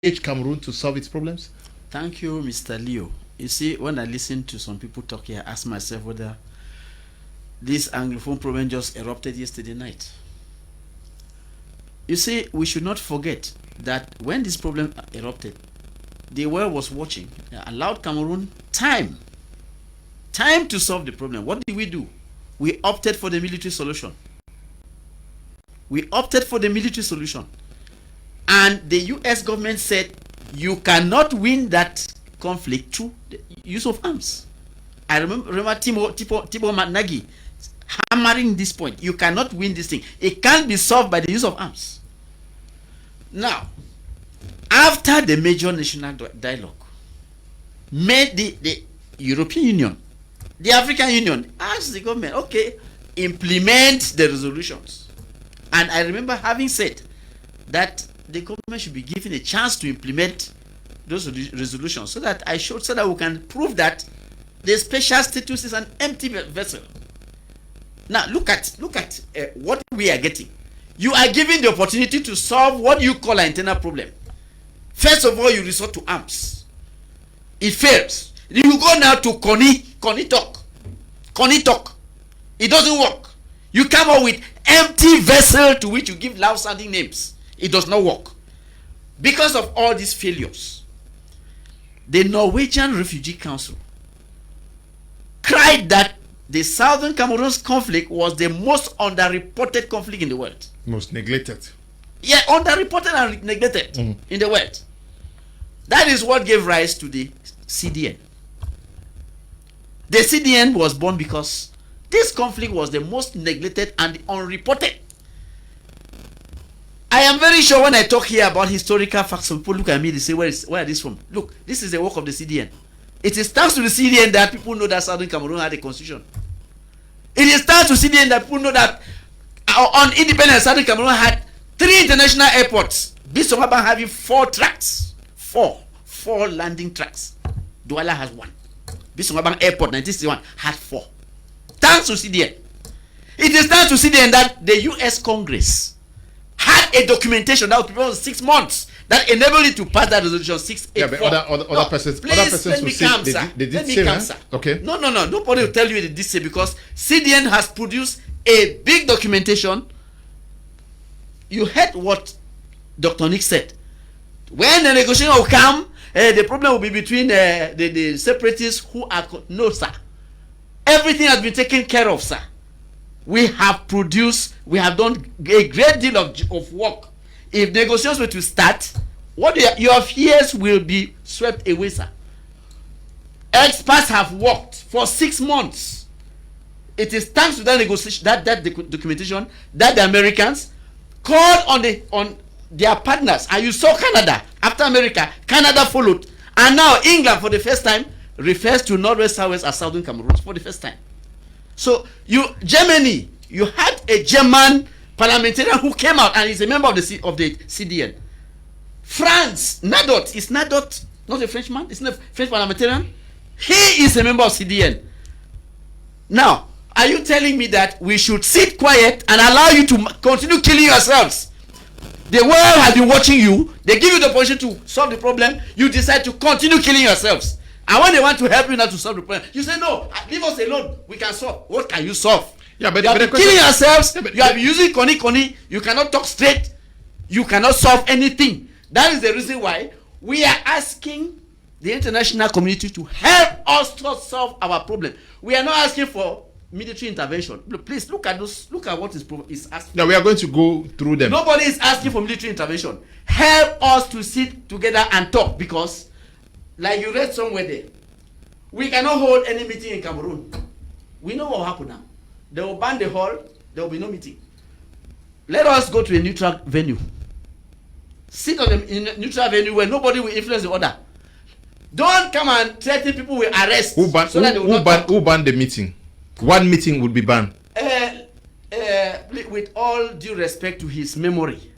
Cameroon to solve its problems? Thank you, Mr. Leo. You see, when I listen to some people talk here, I ask myself whether this Anglophone problem just erupted yesterday night. You see, we should not forget that when this problem erupted, the world was watching. They allowed Cameroon time to solve the problem. What did we do? We opted for the military solution. And the US government said, you cannot win that conflict through the use of arms. I remember Tipo Nagi hammering this point. You cannot win this thing. It can't be solved by the use of arms. Now, after the major national dialogue, made the European Union, the African Union asked the government, okay, implement the resolutions. And I remember having said that the government should be given a chance to implement those resolutions so that we can prove that the special status is an empty vessel. Now look at what we are getting. You are given the opportunity to solve what you call an internal problem. First of all, you resort to arms. It fails. You go now to Connie talk. It doesn't work. You come up with empty vessel to which you give loud sounding names. It does not work. Because of all these failures, the Norwegian Refugee Council cried that the Southern Cameroon's conflict was the most underreported conflict in the world. Most neglected. Yeah, underreported and neglected in the world. That is what gave rise to the CDN. The CDN was born because this conflict was the most neglected and unreported. I am very sure when I talk here about historical facts, people look at me, they say, where are this from? Look, this is the work of the CDN. It is thanks to the CDN that people know that Southern Cameroon had a constitution. It is thanks to CDN that people know that on independence, Southern Cameroon had 3 international airports. Bismarck having 4 tracks. 4 landing tracks. Douala has 1. Bismarck Airport, 1961, had 4. Thanks to CDN. It is thanks to CDN that the US Congress had a documentation that was prepared for 6 months that enabled it to pass that resolution 684. Yeah, but other persons let me come, sir. They did say that. Okay. No. Nobody will tell you they did say, because CDN has produced a big documentation. You heard what Dr. Nick said. When the negotiation will come, the problem will be between the separatists who are... No, sir. Everything has been taken care of, sir. We have done a great deal of work. If negotiations were to start, your fears will be swept away, sir. Experts have worked for 6 months. It is thanks to that negotiation, that documentation, that the Americans called on their partners. And you saw Canada. After America, Canada followed. And now England, for the first time, refers to Northwest Southwest as Southern Cameroon for the first time. So Germany, you had a German parliamentarian who came out and is a member of the CDN. France, Nadot, is Nadot not a Frenchman? Isn't a French parliamentarian? He is a member of CDN. Now, are you telling me that we should sit quiet and allow you to continue killing yourselves? The world has been watching you. They give you the opportunity to solve the problem. You decide to continue killing yourselves. And when they want to help you now to solve the problem, you say, no, leave us alone. We can solve. What can you solve? Yeah, but you have been killing yourselves. You have been using Connie. You cannot talk straight. You cannot solve anything. That is the reason why we are asking the international community to help us to solve our problem. We are not asking for military intervention. Please look at those. Look at what is asking. Now we are going to go through them. Nobody is asking for military intervention. Help us to sit together and talk, because, like you read somewhere there, we cannot hold any meeting in Cameroon. We know what will happen now. They will ban the hall. There will be no meeting. Let us go to a neutral venue. Sit in a neutral venue where nobody will influence the other. Don't come and threaten people with arrest. Who banned the meeting? One meeting would be banned. With all due respect to his memory,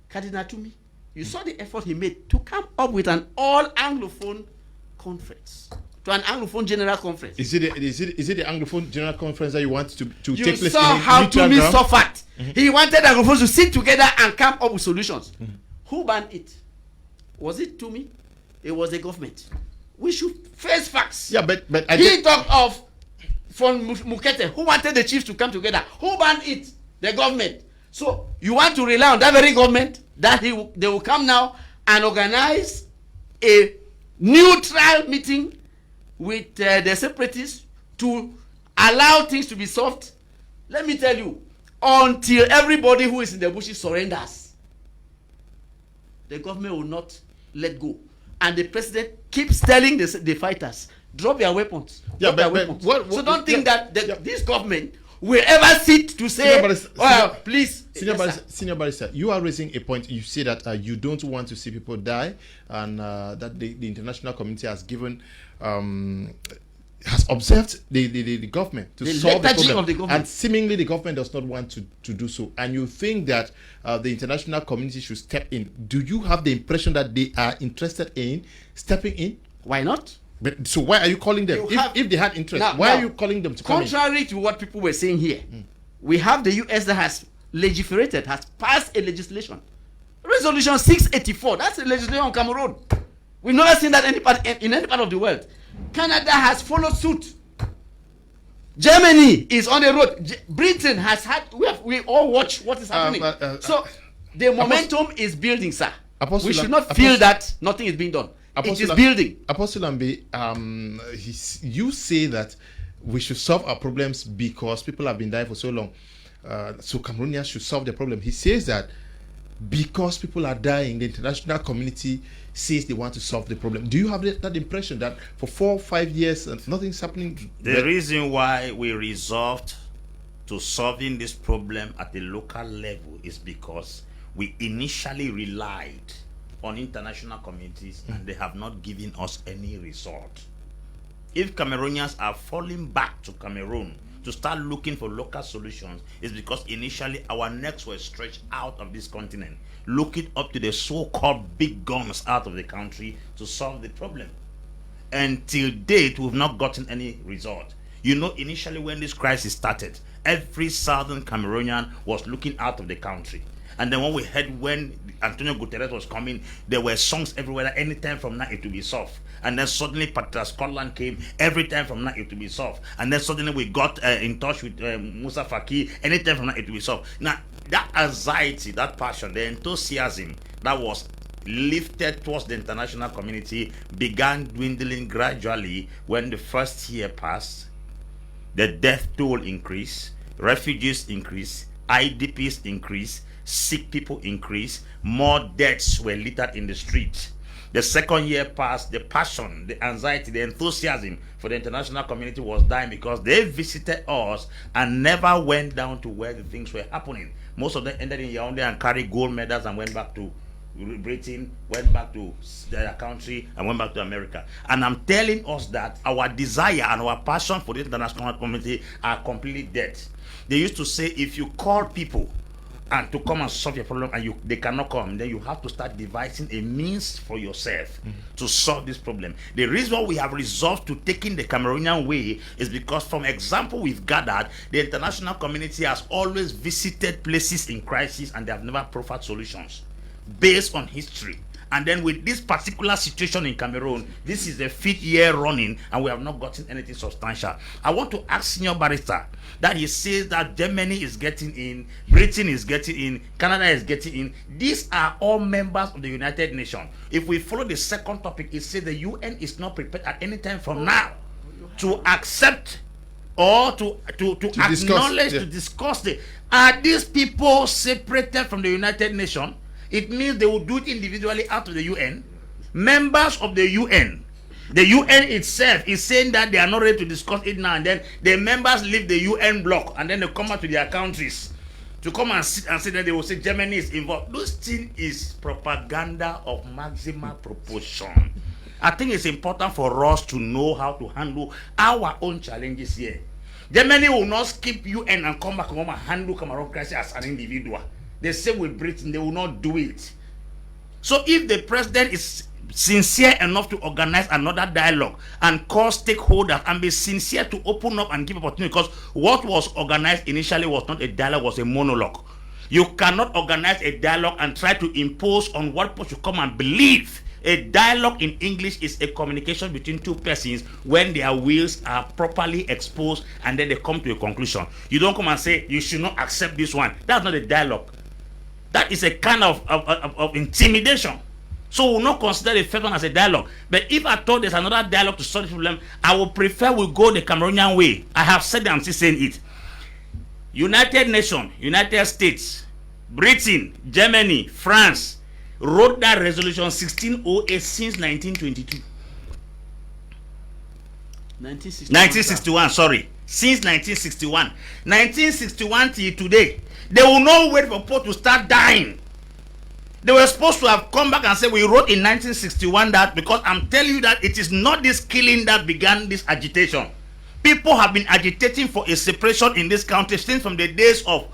Cardinal Tumi, you saw the effort he made to come up with an all-Anglophone conference, to an Anglophone general conference. Is it the Anglophone general conference that you want to take place? You saw how Tumi suffered. He wanted Anglophones to sit together and come up with solutions. Who banned it? Was it to me? It was the government. We should face facts. Yeah, but he talked of from Mukete, who wanted the chiefs to come together. Who banned it? The government. So you want to rely on that very government that they will come now and organize a neutral meeting with the separatists to allow things to be solved? Let me tell you, until everybody who is in the bushes surrenders, the government will not let go. And the president keeps telling the fighters, drop your weapons. Yeah, drop but your weapons. what, so don't think yeah, that this government will ever sit to say, please. Senior Barrister, you are raising a point. You say that you don't want to see people die, and that the international community has given, has observed the government to solve the problem. Of the government. And seemingly the government does not want to do so. And you think that the international community should step in. Do you have the impression that they are interested in stepping in? Why not? But so why are you calling them? If they had interest, why are you calling them to come in? Contrary to what people were saying here, we have the US that has legiferated, has passed a legislation. Resolution 684, that's a legislation on Cameroon. We've never seen that in any part of the world. Canada has followed suit. Germany is on the road. Britain has had, we all watch what is happening. So the momentum is building, sir. We should not feel that nothing is being done. It is building. Apostle Ambe, you say that we should solve our problems because people have been dying for so long. So Cameroonians should solve the problem. He says that because people are dying, the international community says they want to solve the problem. Do you have that impression that for 4 or 5 years nothing's happening? The reason why we resolved to solving this problem at the local level is because we initially relied on international communities and they have not given us any result. If Cameroonians are falling back to Cameroon to start looking for local solutions, it's because initially our necks were stretched out of this continent, looking up to the so-called big guns out of the country to solve the problem. Until date, we've not gotten any result. You know, initially when this crisis started, every southern Cameroonian was looking out of the country. And then when we heard when Antonio Guterres was coming, there were songs everywhere that anytime from now it will be solved. And then suddenly Scotland came, every time from now it will be solved. And then suddenly we got in touch with Musa Faki, anytime from now it will be solved. Now, that anxiety, that passion, the enthusiasm that was lifted towards the international community began dwindling gradually when the first year passed. The death toll increased, refugees increased, IDPs increased, sick people increased, more deaths were littered in the streets. The second year passed, the passion, the anxiety, the enthusiasm for the international community was dying because they visited us and never went down to where the things were happening. Most of them ended in Yaoundé and carried gold medals and went back to Britain, went back to their country, and went back to America. And I'm telling us that our desire and our passion for the international community are completely dead. They used to say if you call people and to come and solve your problem and they cannot come, then you have to start devising a means for yourself to solve this problem. The reason why we have resolved to taking the Cameroonian way is because from example we've gathered, the international community has always visited places in crisis and they have never proffered solutions based on history. And then with this particular situation in Cameroon, this is the 5th year running and we have not gotten anything substantial. I want to ask Senior Barrister that he says that Germany is getting in, Britain is getting in, Canada is getting in. These are all members of the United Nations. If we follow the second topic, it says the UN is not prepared at any time from now to accept or to acknowledge, to discuss it. Are these people separated from the United Nations? It means they will do it individually out of the UN. Members of the UN, the UN itself is saying that they are not ready to discuss it now, and then the members leave the UN bloc and then they come out to their countries to come and sit and say that they will say Germany is involved. This thing is propaganda of maximum proportion. I think it's important for us to know how to handle our own challenges here. Germany will not skip UN and come back home and handle Cameroon crisis as an individual. The same with Britain, they will not do it. So if the president is sincere enough to organize another dialogue and call stakeholders and be sincere to open up and give opportunity, because what was organized initially was not a dialogue, was a monologue. You cannot organize a dialogue and try to impose on what people should come and believe A dialogue in English is a communication between two persons when their wills are properly exposed and then they come to a conclusion. You don't come and say, you should not accept this one. That's not a dialogue. That is a kind of intimidation. So we'll not consider the first one as a dialogue. But if I thought there's another dialogue to solve the problem, I would prefer we go the Cameroonian way. I have said it, I'm still saying it. United Nations, United States, Britain, Germany, France wrote that resolution 1608 since 1922. 1961, sorry. Since 1961. 1961 till today. They will not wait for people to start dying. They were supposed to have come back and say, we wrote in 1961 that, because I'm telling you that it is not this killing that began this agitation. People have been agitating for a separation in this country since from the days of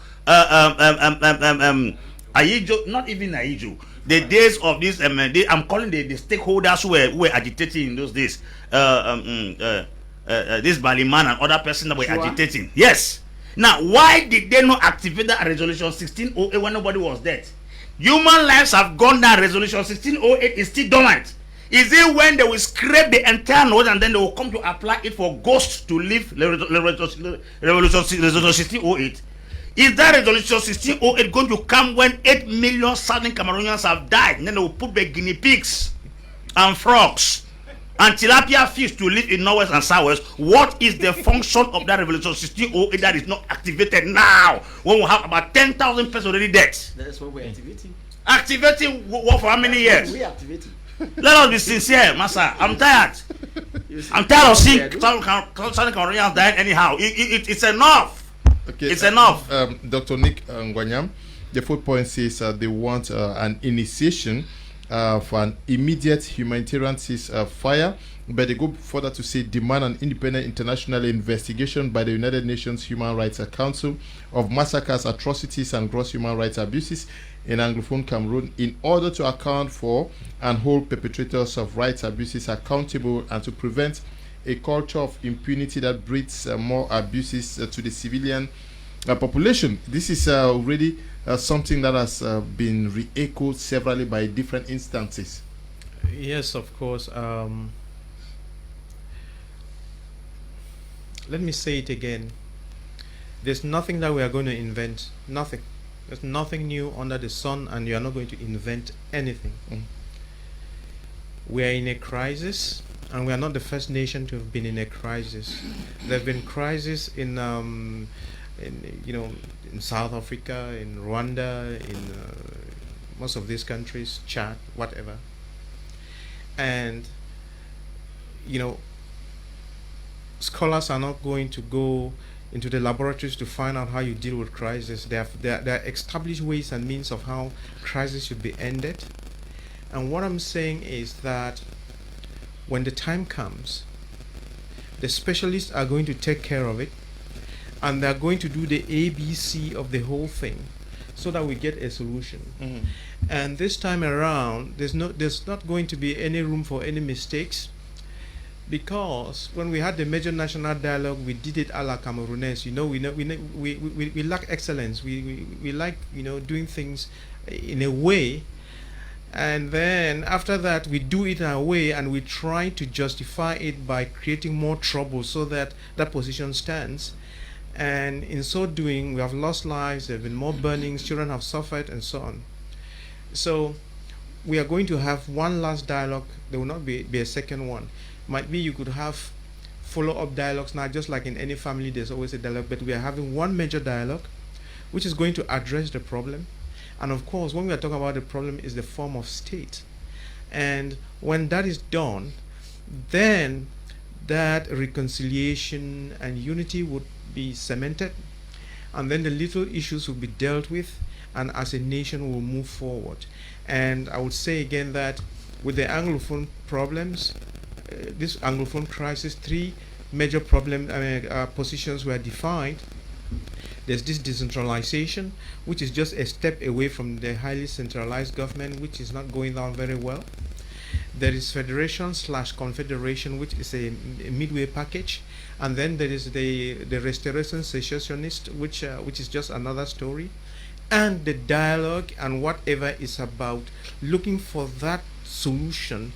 Ayijo, not even Ayijo, the days of this, I'm calling the stakeholders who were agitating in those days. This Baliman and other persons that were agitating. Yes. Now, why did they not activate that resolution 1608 when nobody was dead? Human lives have gone down. Resolution 1608 is still dormant. Is it when they will scrape the entire note and then they will come to apply it for ghosts to leave resolution 1608? Is that resolution 1608 going to come when 8 million southern Cameroonians have died? And then they will put the guinea pigs and frogs and tilapia fish to live in northwest and southwest. What is the function of that resolution 1608 that is not activated now when we have about 10,000 persons already dead? That's what we're activating. Activating what for how many years? We're activating. Let us be sincere, Master. I'm tired. I'm tired of seeing Southern Cameroonians dying anyhow. It's enough. Okay, it's enough. Dr. Nick Ngwamyam, the 4 point says they want an initiation for an immediate humanitarian ceasefire, but they go further to say demand an independent international investigation by the United Nations Human Rights Council of massacres, atrocities, and gross human rights abuses in Anglophone Cameroon in order to account for and hold perpetrators of rights abuses accountable and to prevent a culture of impunity that breeds more abuses to the civilian population. This is already something that has been re-echoed severally by different instances. Yes, of course. Let me say it again. There's nothing that we are going to invent. Nothing. There's nothing new under the sun, and you are not going to invent anything. We are in a crisis, and we are not the first nation to have been in a crisis. There have been crises in South Africa, in Rwanda, in most of these countries, Chad, whatever. And scholars are not going to go into the laboratories to find out how you deal with crisis. There are established ways and means of how crisis should be ended. And what I'm saying is that when the time comes, the specialists are going to take care of it, and they're going to do the ABC of the whole thing so that we get a solution. And this time around, there's not going to be any room for any mistakes, because when we had the major national dialogue, we did it a la Cameroonese. We lack excellence. We like doing things in a way, and then after that we do it in a way, and we try to justify it by creating more trouble so that that position stands. And in so doing, we have lost lives. There have been more burnings. Children have suffered, and so on. So we are going to have one last dialogue. There will not be a second one. Might be you could have follow-up dialogues now, just like in any family there's always a dialogue, but we are having one major dialogue which is going to address the problem. And of course, when we are talking about the problem, is the form of state. And when that is done, then that reconciliation and unity would be cemented, and then the little issues will be dealt with, and as a nation we'll move forward. And I would say again that with the Anglophone problems, this Anglophone crisis, 3 major positions were defined. There's this decentralization, which is just a step away from the highly centralized government, which is not going down very well. There is federation/confederation, which is a midway package, and then there is the restoration secessionist, which is just another story, and the dialogue and whatever is about looking for that solution,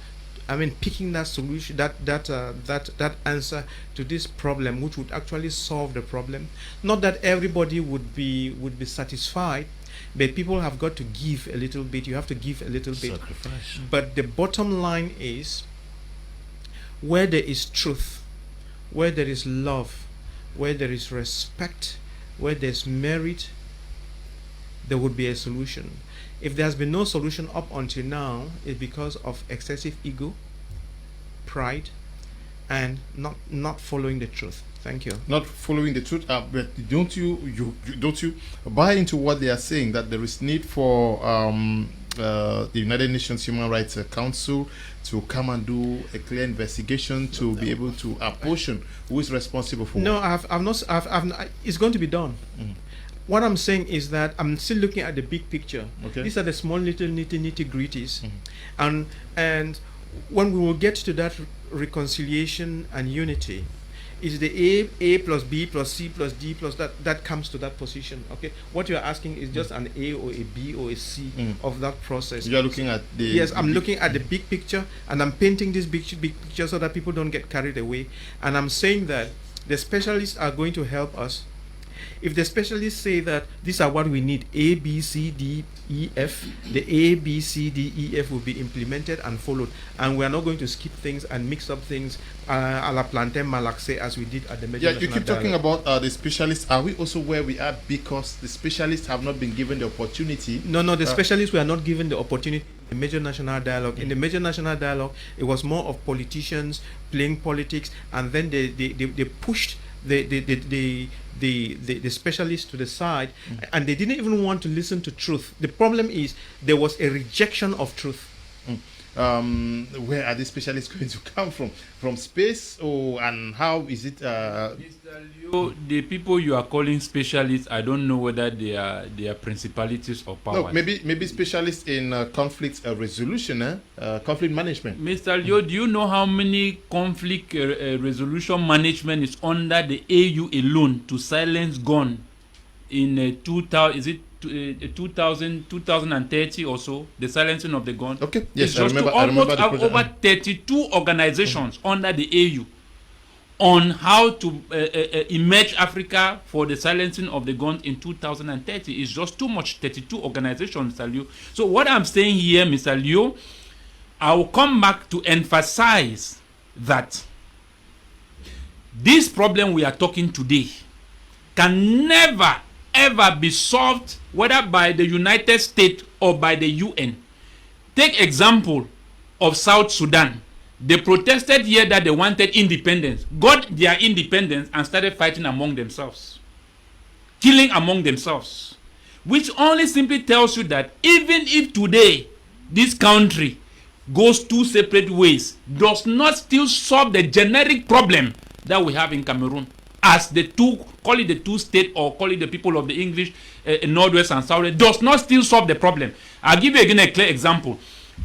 picking that solution, that answer to this problem, which would actually solve the problem. Not that everybody would be satisfied, but people have got to give a little bit. You have to give a little bit. Sacrifice. But the bottom line is, where there is truth, where there is love, where there is respect, where there's merit, there would be a solution. If there has been no solution up until now, it's because of excessive ego, pride, and not following the truth. Thank you. Not following the truth, but don't you buy into what they are saying, that there is need for the United Nations Human Rights Council to come and do a clear investigation to be able to apportion who is responsible for No, what? it's going to be done. Mm. What I'm saying is that I'm still looking at the big picture. Okay. These are the small little nitty-gritties. And when we will get to that reconciliation and unity, is the A plus B plus C plus D plus that comes to that position. Okay, what you're asking is just an A or a B or a C of that process. You're looking at the... Yes, I'm looking at the big picture, and I'm painting this big picture so that people don't get carried away. And I'm saying that the specialists are going to help us. If the specialists say that these are what we need, A, B, C, D, E, F, the A, B, C, D, E, F will be implemented and followed. And we are not going to skip things and mix up things a la plantain malaxe as we did at the major Yeah, you keep talking about the specialists. Are we also where we are because the specialists have not been given the opportunity? No, the specialists were not given the opportunity. The major national dialogue. In the major national dialogue, it was more of politicians playing politics, and then they pushed the specialists to the side, and they didn't even want to listen to truth. The problem is there was a rejection of truth. Where are the specialists going to come from? From space, and how is it? Mr. Leo, the people you are calling specialists, I don't know whether they are principalities or powers. No, maybe specialists in conflict resolution, conflict management. Mr. Leo, do you know how many conflict resolution management is under the AU alone to silence gun in 2000? Is it 2030 or so, the silencing of the gun? Okay, yes, it's just I remember. to almost have the over 32 organizations under the AU on how to emerge Africa for the silencing of the guns in 2030. It's just too much, 32 organizations, Mr. Leo. So what I'm saying here, Mr. Leo, I will come back to emphasize that this problem we are talking today can never ever be solved whether by the United States or by the UN. Take example of South Sudan. They protested here that they wanted independence, got their independence and started fighting among themselves, killing among themselves, which only simply tells you that even if today this country goes two separate ways, does not still solve the generic problem that we have in Cameroon. As the two, call it the two state or call it the people of the English Northwest and South, does not still solve the problem. I'll give you again a clear example.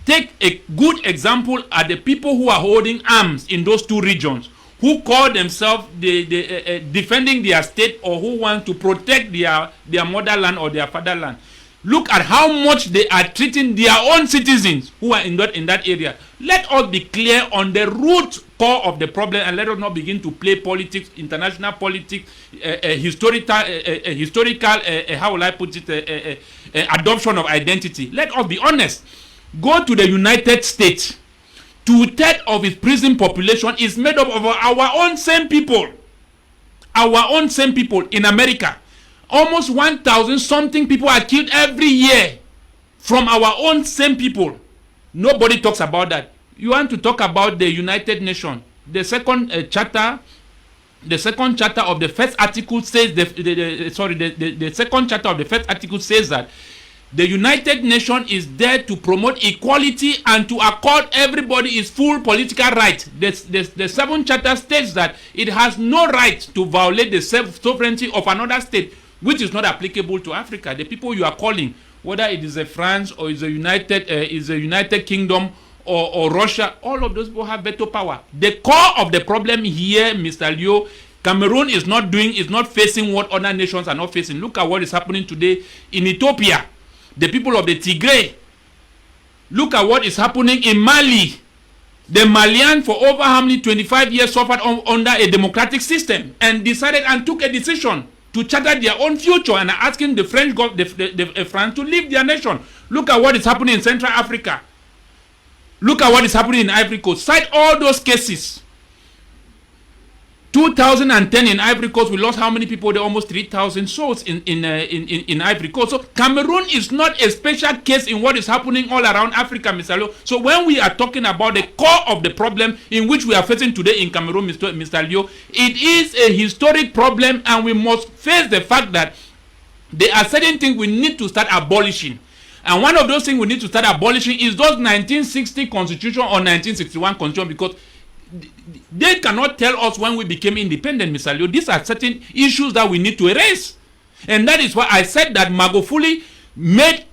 Take a good example at the people who are holding arms in those two regions, who call themselves defending their state or who want to protect their motherland or their fatherland. Look at how much they are treating their own citizens who are in that area. Let us be clear on the root core of the problem, and let us not begin to play politics, international politics, historical, how will I put it, adoption of identity. Let us be honest. Go to the United States. 2/3 of its prison population is made up of our own same people. Our own same people in America. Almost 1,000 something people are killed every year from our own same people. Nobody talks about that. You want to talk about the United Nations. The second charter of the first article says the second charter of the first article says that the United Nations is there to promote equality and to accord everybody its full political right. The seventh charter states that it has no right to violate the sovereignty of another state, which is not applicable to Africa. The people you are calling, whether it is a France or is a United Kingdom or Russia, all of those people have veto power. The core of the problem here, Mr. Leo, Cameroon is not facing what other nations are not facing. Look at what is happening today in Ethiopia. The people of the Tigray, Look at what is happening in Mali. The Malian for over how many 25 years suffered under a democratic system and decided and took a decision to charter their own future and are asking the French France to leave their nation. Look at what is happening in Central Africa. Look at what is happening in Ivory Coast. Cite all those cases. 2010 in Ivory Coast, we lost how many people? There almost 3,000 souls in Ivory Coast. So Cameroon is not a special case in what is happening all around Africa, Mr. Leo. So when we are talking about the core of the problem in which we are facing today in Cameroon, Mr. Leo, it is a historic problem, and we must face the fact that there are certain things we need to start abolishing. And one of those things we need to start abolishing is those 1960 constitution or 1961 constitution, because they cannot tell us when we became independent, Mr. Leo. These are certain issues that we need to erase. And that is why I said that Magufuli made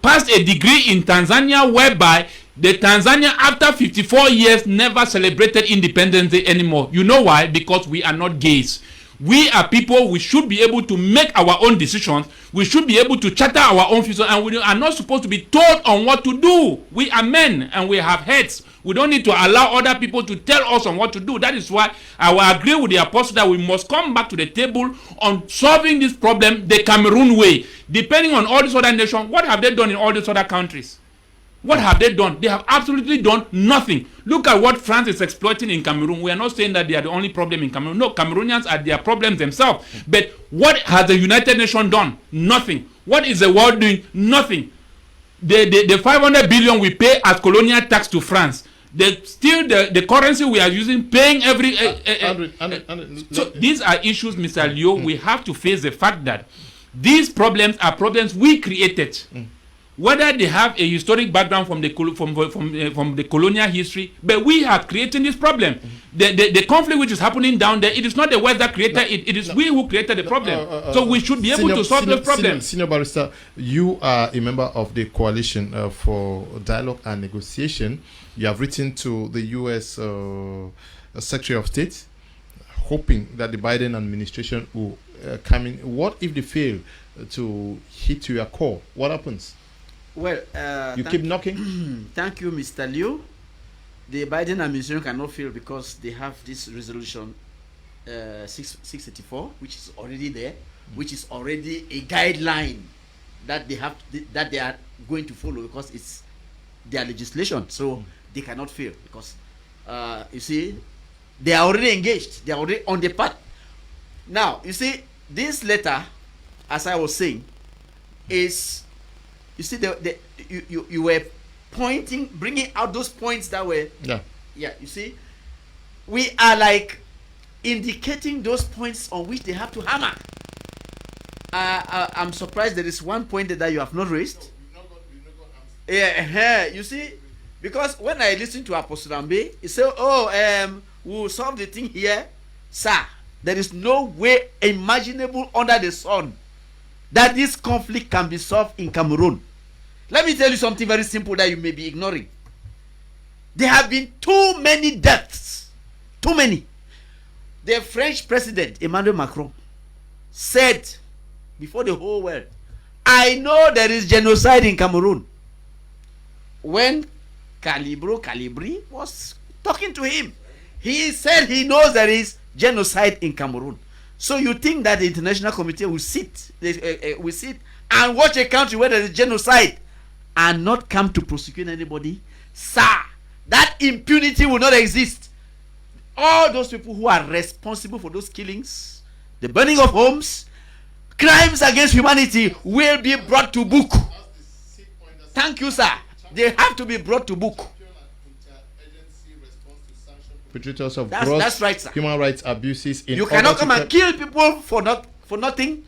passed a degree in Tanzania whereby the Tanzania after 54 years never celebrated Independence Day anymore. You know why? Because we are not gays. We are people, we should be able to make our own decisions. We should be able to charter our own future, and we are not supposed to be told on what to do. We are men and we have heads. We don't need to allow other people to tell us on what to do. That is why I will agree with the apostle that we must come back to the table on solving this problem the Cameroon way. Depending on all these other nations, what have they done in all these other countries? What have they done? They have absolutely done nothing. Look at what France is exploiting in Cameroon. We are not saying that they are the only problem in Cameroon. No, Cameroonians are their problems themselves. But what has the United Nations done? Nothing. What is the world doing? Nothing. The 500 billion we pay as colonial tax to France, the currency we are using, paying every... So these are issues, Mr. Leo. We have to face the fact that these problems are problems we created. Whether they have a historic background from the colonial history, but we are creating this problem. The conflict which is happening down there, it is not the West that created it. It is we who created the problem. So we should be able to solve those problems. Senior Barrister, you are a member of the Coalition for Dialogue and Negotiation. You have written to the U.S. Secretary of State, hoping that the Biden administration will come in. What if they fail to hit your core? What happens? Well, you keep knocking. Thank you, Mr. Liu. The Biden administration cannot fail because they have this resolution 684, which is already there, which is already a guideline that they have that they are going to follow because it's their legislation. So they cannot fail because you see, they are already engaged. They are already on the path. Now, you see, this letter, as I was saying, is. You see, you were bringing out those points that were... Yeah. You see, we are like indicating those points on which they have to hammer. I'm surprised there is one point that you have not raised. You see, because when I listen to Apostle Ambe, he said, we'll solve the thing here. Sir, there is no way imaginable under the sun that this conflict can be solved in Cameroon. Let me tell you something very simple that you may be ignoring. There have been too many deaths. Too many. The French president, Emmanuel Macron, said before the whole world, I know there is genocide in Cameroon. When Calibri was talking to him, he said he knows there is genocide in Cameroon. So you think that the international committee will sit and watch a country where there is genocide and not come to prosecute anybody? Sir, that impunity will not exist. All those people who are responsible for those killings, the burning of homes, crimes against humanity will be brought to book. Thank you, sir. They have to be brought to book. Perpetrators of that's right, sir. Human rights abuses. You cannot come and kill people for nothing.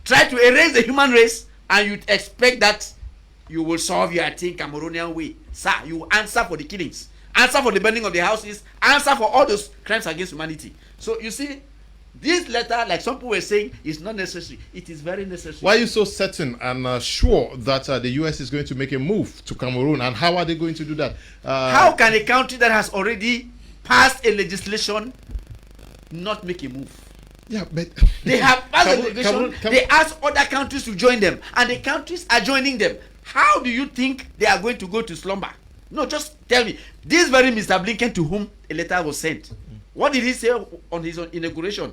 Try to erase the human race, and you expect that you will solve your thing Cameroonian way. Sir, you answer for the killings, answer for the burning of the houses, answer for all those crimes against humanity. So you see, this letter, like some people were saying, is not necessary. It is very necessary. Why are you so certain and sure that the U.S. is going to make a move to Cameroon, and how are they going to do that? How can a country that has already passed a legislation not make a move? Yeah, but they have passed a legislation. They ask other countries to join them, and the countries are joining them. How do you think they are going to go to slumber? No, just tell me. This very Mr. Blinken to whom a letter was sent, what did he say on his inauguration?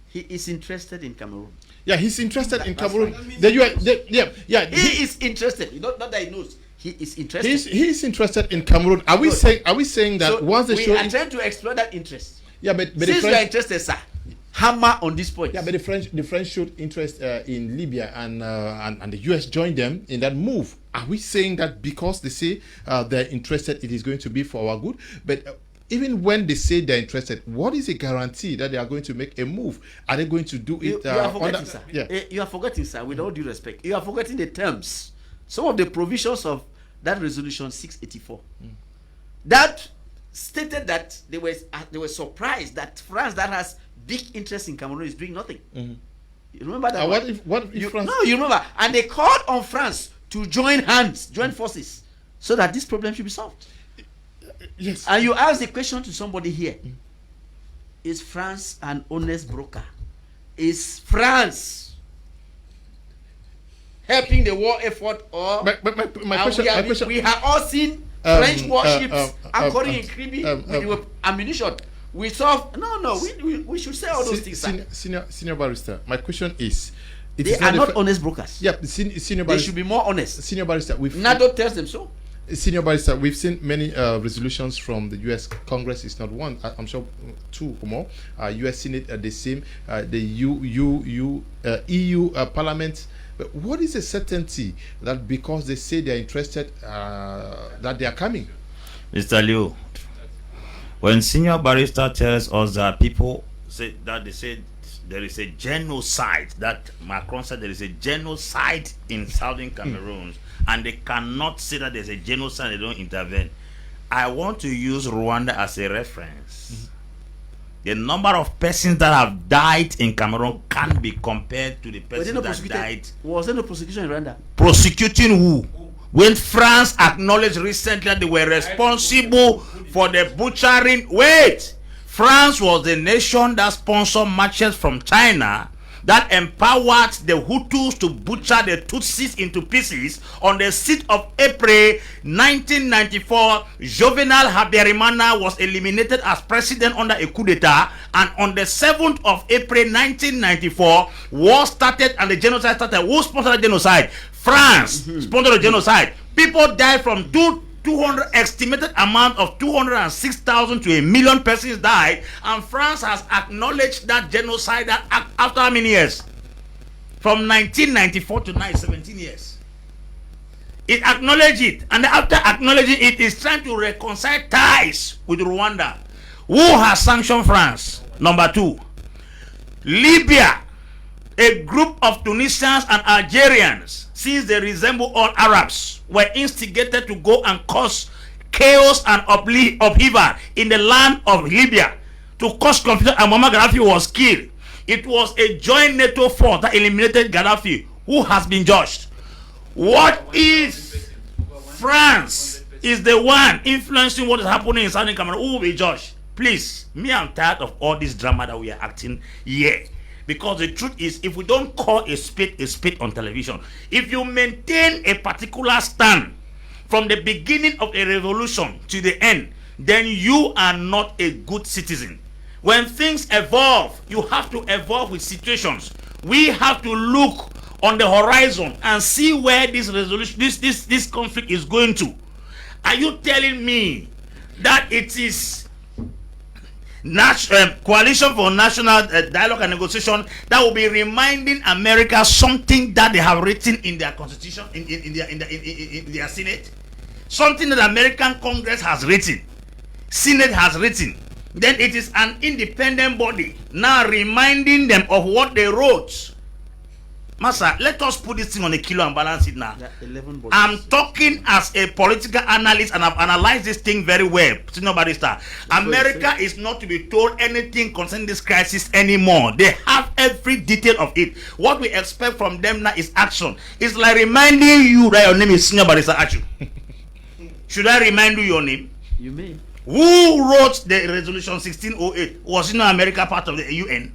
He is interested in Cameroon. Yeah, he's interested in Cameroon. He is interested. Not that he knows. He is interested. He's interested in Cameroon. Are we saying that so once the show? We are trying to explore that interest. Yeah, but since you are interested, sir, hammer on this point. Yeah, but the French showed interest in Libya, and the US joined them in that move. Are we saying that because they say they're interested, it is going to be for our good? But even when they say they're interested, what is a guarantee that they are going to make a move? Are they going to do it? You are forgetting, sir. Yeah. You are forgetting, sir. With all due respect, you are forgetting the terms. Some of the provisions of that resolution 684 that stated that they were surprised that France, that has big interest in Cameroon, is doing nothing. You remember that? What if France? No, you remember, and they called on France to join forces, so that this problem should be solved. Yes. And you ask the question to somebody here: is France an honest broker? Is France helping the war effort, or my question, we have all seen French warships anchoring in Kribi with ammunition? We solve. No. We should say all those things. Senior barrister, my question is: they are not honest brokers. Yeah, senior barrister. They should be more honest. Senior barrister, NATO tells them so. Senior barrister, we've seen many resolutions from the U.S. Congress. It's not one, I'm sure two or more. U.S. Senate the same. The EU Parliament. But what is the certainty that because they say they are interested, that they are coming? Mr. Liu, when senior barrister tells us that people say that they said there is a genocide, that Macron said there is a genocide in southern Cameroon, and they cannot say that there's a genocide, they don't intervene. I want to use Rwanda as a reference. The number of persons that have died in Cameroon can't be compared to the persons that died. Was there no prosecution in Rwanda? Prosecuting who? When France acknowledged recently that they were responsible for the butchering. Wait! France was the nation that sponsored marches from China that empowered the Hutus to butcher the Tutsis into pieces. On the 6th of April 1994, Juvenal Habyarimana was eliminated as president under a coup d'etat, and on the 7th of April 1994, war started and the genocide started. Who sponsored the genocide? France sponsored the genocide. People died from 200 estimated amount of 206,000 to 1 million persons died, and France has acknowledged that genocide after how many years? From 1994 to now, 17 years. It acknowledged it, and after acknowledging it, is trying to reconcile ties with Rwanda. Who has sanctioned France? Number 2, Libya. A group of Tunisians and Algerians, since they resemble all Arabs, were instigated to go and cause chaos and upheaval in the land of Libya to cause confusion, and Muammar Gaddafi was killed. It was a joint NATO force that eliminated Gaddafi, who has been judged. What if France is the one influencing what is happening in Southern Cameroon? Who will be judged? Please, I'm tired of all this drama that we are acting here. Because the truth is, if we don't call a spade on television, if you maintain a particular stand from the beginning of a revolution to the end, then you are not a good citizen. When things evolve, you have to evolve with situations. We have to look on the horizon and see where this resolution, this conflict is going to. Are you telling me that it is Coalition for National Dialogue and Negotiation that will be reminding America something that they have written in their constitution, in their Senate, something that American Congress has written, Senate has written? Then it is an independent body now reminding them of what they wrote. Master, let us put this thing on a kilo and balance it now. I'm talking as a political analyst, and I've analyzed this thing very well. Senior Barrister, America is not to be told anything concerning this crisis anymore. They have every detail of it. What we expect from them now is action. It's like reminding you that your name is Senior Barrister Ashu. Should I remind you your name? You may. Who wrote the resolution 1608? Was America part of the UN?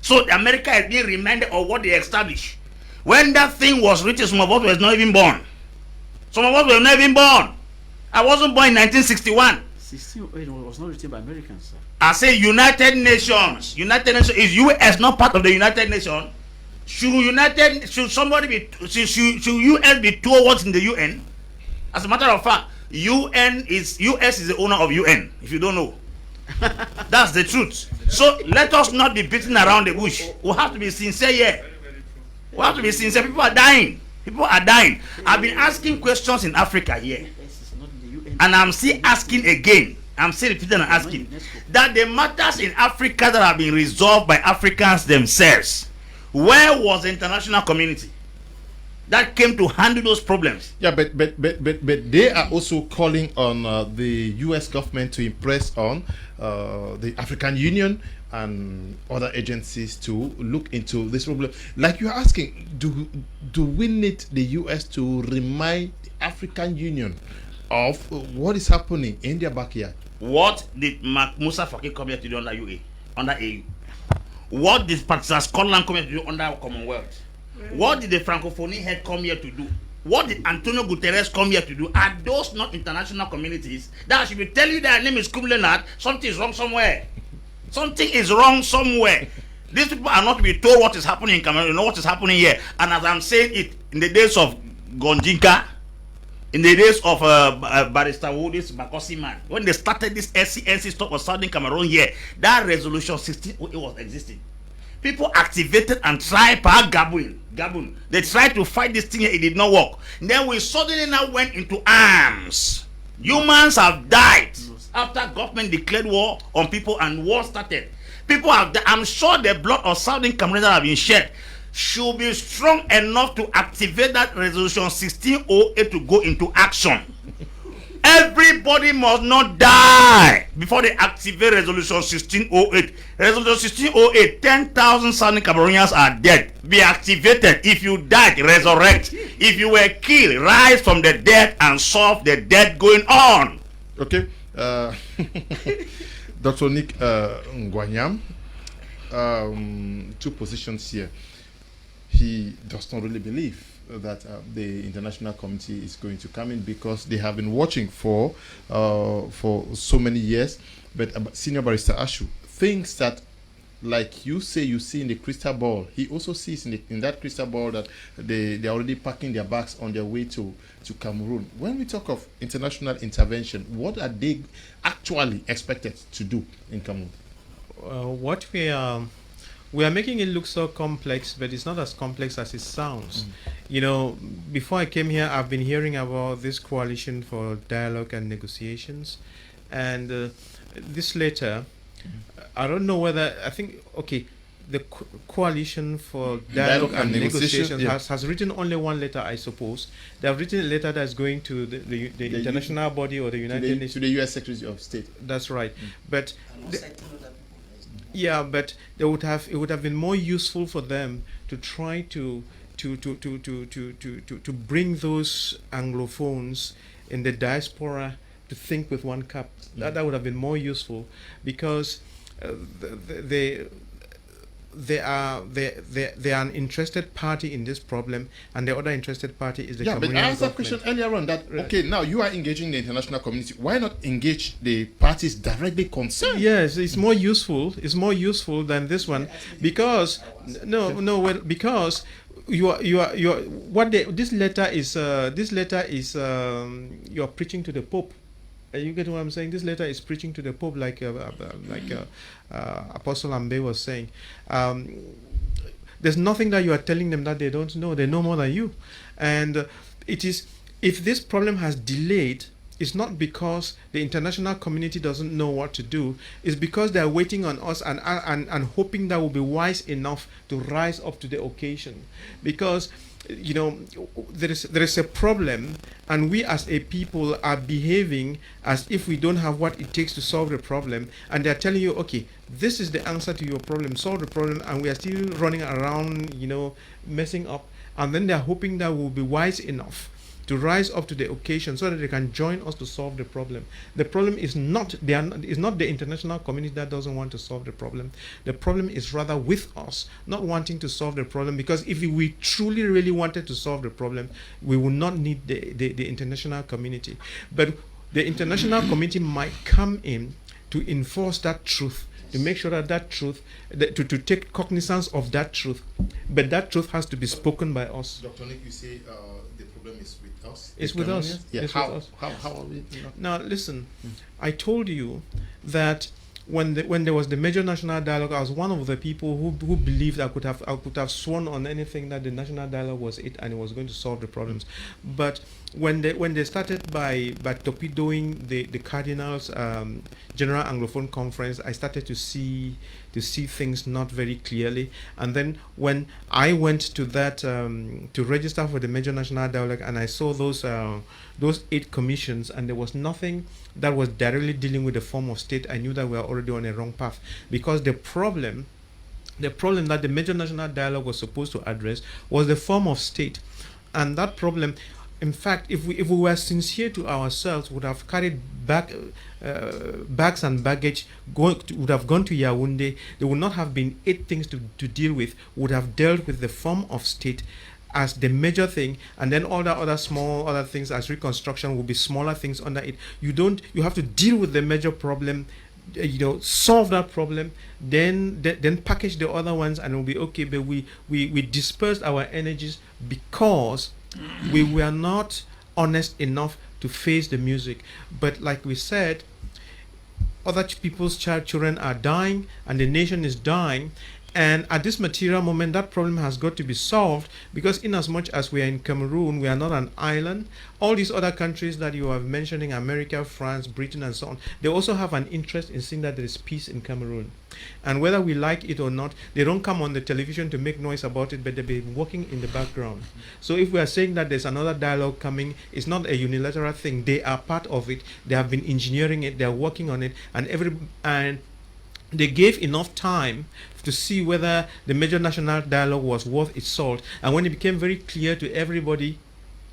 So America is being reminded of what they established. When that thing was written, some of us was not even born. Some of us were not even born. I wasn't born in 1961. 1608 was not written by Americans, sir. I say United Nations. United Nations is US not part of the United Nations? Should US be towards in the UN? As a matter of fact, US is the owner of UN. If you don't know, that's the truth. So let us not be beating around the bush. We have to be sincere here. We have to be sincere. People are dying. People are dying. I've been asking questions in Africa here, and I'm still asking again. I'm still repeating and asking that the matters in Africa that have been resolved by Africans themselves. Where was the international community that came to handle those problems? Yeah, but they are also calling on the U.S. government to impress on the African Union and other agencies to look into this problem. Like you're asking, do we need the U.S. to remind the African Union of what is happening in their backyard? What did Musa Faki come here to do under AU? What did Partisan Scotland come here to do under Commonwealth? What did the Francophonie head come here to do? What did Antonio Guterres come here to do? Are those not international communities that should be telling you their name is Leonard? Something is wrong somewhere. Something is wrong somewhere. These people are not to be told what is happening in Cameroon. You know what is happening here. And as I'm saying it, in the days of Gonjinka, in the days of Barrister Woodis Bakosi man, when they started this NC stop was Southern Cameroon here, that resolution 1608 was existing. People activated and tried Gabon. They tried to fight this thing here, it did not work. And then we suddenly now went into arms. Humans have died after government declared war on people and war started. People have died. I'm sure the blood of Southern Cameroon that have been shed should be strong enough to activate that resolution 1608 to go into action. Everybody must not die before they activate resolution 1608. Resolution 1608, 10,000 Southern Cameroonians are dead. Be activated. If you died, resurrect. If you were killed, rise from the dead and solve the death going on. Okay. Dr. Nick Ngwamyam, two positions here. He does not really believe that the international community is going to come in because they have been watching for so many years. But Senior Barrister Ashu thinks that, like you say, you see in the crystal ball, he also sees in that crystal ball that they're already packing their bags on their way to Cameroon. When we talk of international intervention, what are they actually expected to do in Cameroon? What we are making it look so complex, but it's not as complex as it sounds. You know, before I came here, I've been hearing about this coalition for dialogue and negotiations, and this letter, I don't know whether, I think, okay, the coalition for dialogue and negotiations has written only one letter, I suppose. They have written a letter that's going to the international body or the United Nations. To the U.S. Secretary of State. That's right. But yeah, but it would have been more useful for them to try to bring those Anglophones in the diaspora to think with one cup. That would have been more useful, because they are an interested party in this problem, and the other interested party is the Cameroonian government. But I asked that question earlier on that, okay, now you are engaging the international community. Why not engage the parties directly concerned? Yes, it's more useful. It's more useful than this one, because because this letter is you are preaching to the Pope. You get what I'm saying? This letter is preaching to the Pope, like Apostle Ambe was saying. There's nothing that you are telling them that they don't know. They know more than you. And it is, if this problem has delayed, it's not because the international community doesn't know what to do. It's because they're waiting on us and hoping that we'll be wise enough to rise up to the occasion. Because, you know, there is a problem, and we as a people are behaving as if we don't have what it takes to solve the problem, and they're telling you, okay, this is the answer to your problem, solve the problem, and we are still running around, you know, messing up, and then they're hoping that we'll be wise enough to rise up to the occasion so that they can join us to solve the problem. The problem is not the international community that doesn't want to solve the problem. The problem is rather with us not wanting to solve the problem, because if we truly really wanted to solve the problem, we would not need the international community. But the international community might come in to enforce that truth, to make sure that truth, to take cognizance of that truth. But that truth has to be spoken by us. Dr. Nick, you say the problem is with us? It's with us. Yeah. It's How? with us. How are we? Now listen, I told you that when there was the major national dialogue, I was one of the people who believed I could have sworn on anything that the national dialogue was it and it was going to solve the problems. But when they started by torpedoing the Cardinals General Anglophone Conference, I started to see things not very clearly. And then when I went to that to register for the major national dialogue, and I saw those 8 commissions, and there was nothing that was directly dealing with the form of state, I knew that we were already on a wrong path, because the problem that the major national dialogue was supposed to address was the form of state. And that problem, in fact, if we were sincere to ourselves, would have carried bags and baggage, would have gone to Yaoundé. There would not have been 8 things to deal with. Would have dealt with the form of state as the major thing, and then all the other small other things as reconstruction will be smaller things under it. You have to deal with the major problem, solve that problem, then package the other ones, and it will be okay. But we dispersed our energies because we were not honest enough to face the music. But like we said, other people's children are dying and the nation is dying, and at this material moment that problem has got to be solved, because in as much as we are in Cameroon, we are not an island. All these other countries that you are mentioning, America, France, Britain and so on, they also have an interest in seeing that there is peace in Cameroon. And whether we like it or not, they don't come on the television to make noise about it, but they've been working in the background. So if we are saying that there's another dialogue coming, it's not a unilateral thing. They are part of it. They have been engineering it. They are working on it, and they gave enough time to see whether the major national dialogue was worth its salt. And when it became very clear to everybody,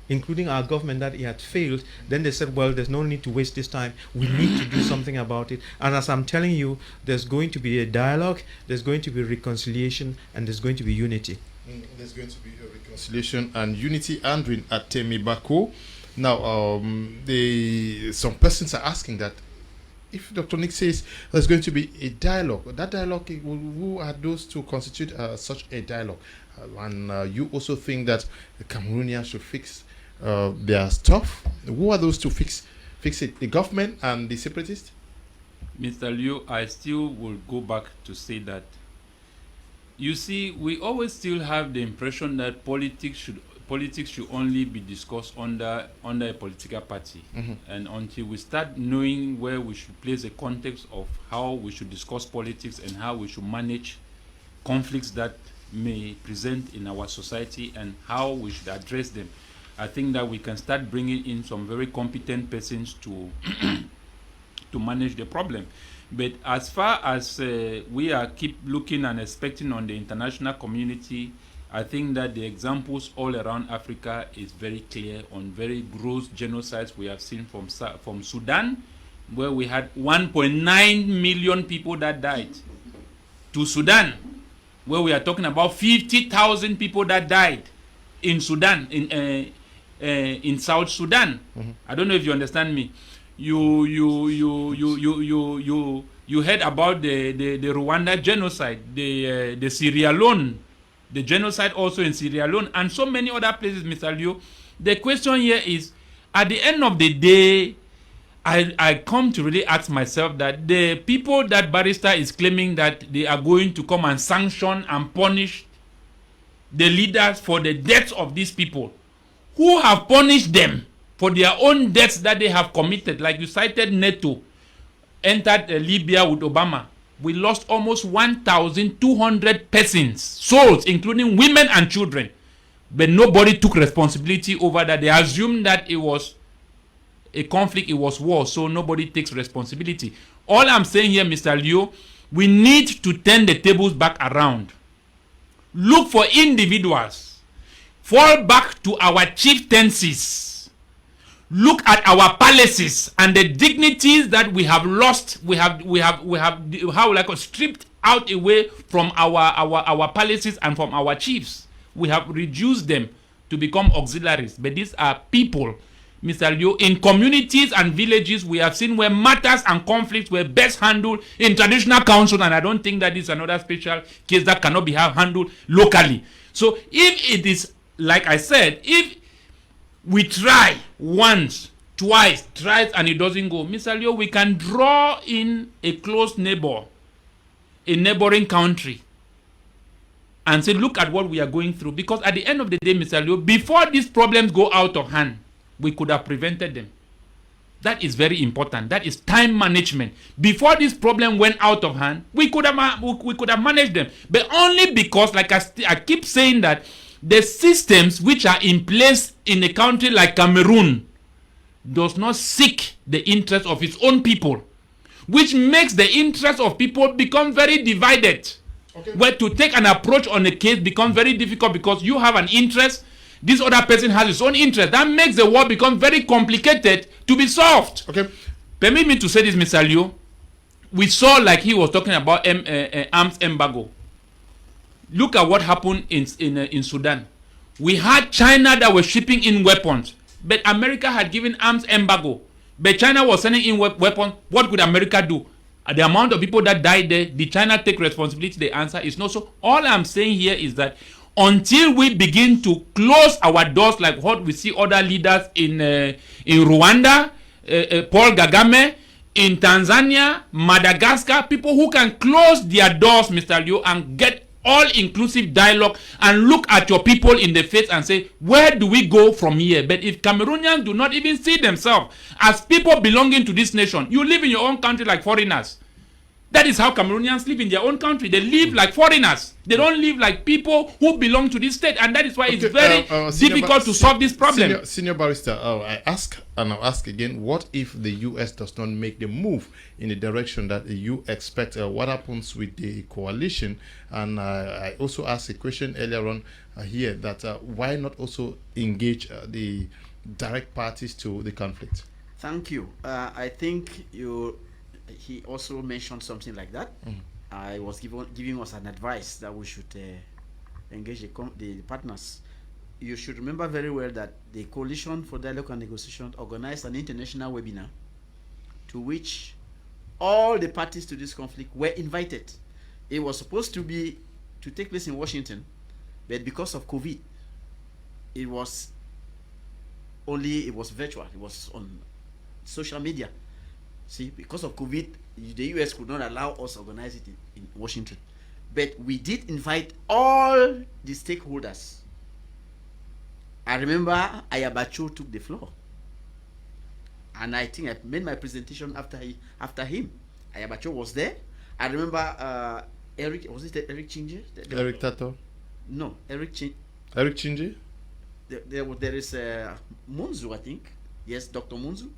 including our government, that it had failed, then they said, well, there's no need to waste this time. We need to do something about it. And as I'm telling you, there's going to be a dialogue, there's going to be reconciliation, and there's going to be unity. There's going to be a reconciliation and unity. Andrin, Atem, Ebako. Now, some persons are asking that if Dr. Nick says there's going to be a dialogue, that dialogue, who are those to constitute such a dialogue? And you also think that the Cameroonians should fix their stuff? Who are those to fix it? The government and the separatists? Mr. Liu, I still will go back to say that, you see, we always still have the impression that politics should only be discussed under a political party. Mm-hmm. And until we start knowing where we should place the context of how we should discuss politics and how we should manage conflicts that may present in our society and how we should address them, I think that we can start bringing in some very competent persons to to manage the problem. But as far as we are keep looking and expecting on the international community, I think that the examples all around Africa is very clear on very gross genocides we have seen from Sudan, where we had 1.9 million people that died, to Sudan, where we are talking about 50,000 people that died in Sudan, in South Sudan. Mm-hmm. I don't know if you understand me. You heard about the Rwanda genocide, the Sierra Leone, the genocide also in Sierra Leone, and so many other places, Mr. Liu. The question here is, at the end of the day, I come to really ask myself that the people that Barrister is claiming that they are going to come and sanction and punish the leaders for the deaths of these people, who have punished them for their own deaths that they have committed? Like you cited, NATO entered Libya with Obama. We lost almost 1,200 persons, souls, including women and children. But nobody took responsibility over that. They assumed that it was a conflict, it was war, so nobody takes responsibility. All I'm saying here, Mr. Liu, we need to turn the tables back around. Look for individuals. Fall back to our chieftaincies. look at our palaces and the dignities that we have lost. We have how like stripped out away from our palaces and from our chiefs. We have reduced them to become auxiliaries. But these are people, Mr. Leo, in communities and villages. We have seen where matters and conflicts were best handled in traditional council, and I don't think that is another special case that cannot be handled locally. So if it is, like I said, if we try once, twice, thrice, and it doesn't go, Mr. Leo, we can draw in a close neighbor, a neighboring country, and say, look at what we are going through. Because at the end of the day, Mr. Leo, before these problems go out of hand, we could have prevented them. That is very important. That is time management. Before this problem went out of hand, we could have managed them. But only because, like I keep saying, that the systems which are in place in a country like Cameroon does not seek the interest of its own people, which makes the interest of people become very divided. Okay. Where to take an approach on a case becomes very difficult because you have an interest, this other person has his own interest. That makes the war become very complicated to be solved. Okay. Permit me to say this, Mr. Liu. We saw, like he was talking about, arms embargo. Look at what happened in Sudan. We had China that was shipping in weapons, but America had given arms embargo. But China was sending in weapons. What could America do? The amount of people that died there, did China take responsibility? The answer is no. So all I'm saying here is that until we begin to close our doors, like what we see other leaders in Rwanda, Paul Kagame, in Tanzania, Madagascar, people who can close their doors, Mr. Liu, and get all-inclusive dialogue and look at your people in the face and say, where do we go from here? But if Cameroonians do not even see themselves as people belonging to this nation, you live in your own country like foreigners. That is how Cameroonians live in their own country. They live like foreigners. They don't live like people who belong to this state. And that is why it's very difficult to solve this problem. Senior Barrister, I ask, and I'll ask again, what if the U.S. does not make the move in the direction that you expect? What happens with the coalition? And I also asked a question earlier on here that why not also engage the direct parties to the conflict? Thank you. I think he also mentioned something like that. I was giving us an advice that we should engage the partners. You should remember very well that the Coalition for Dialogue and Negotiation organized an international webinar to which all the parties to this conflict were invited. It was supposed to take place in Washington, but because of COVID, it was virtual. It was on social media. See, because of COVID, the US could not allow us to organize it in Washington. But we did invite all the stakeholders. I remember Ayabacho took the floor. And I think I made my presentation after him. Ayabacho was there. I remember Eric Chinje? Eric Tato? No, Eric Chinje? There is Munzu, I think. Yes, Dr. Munzu.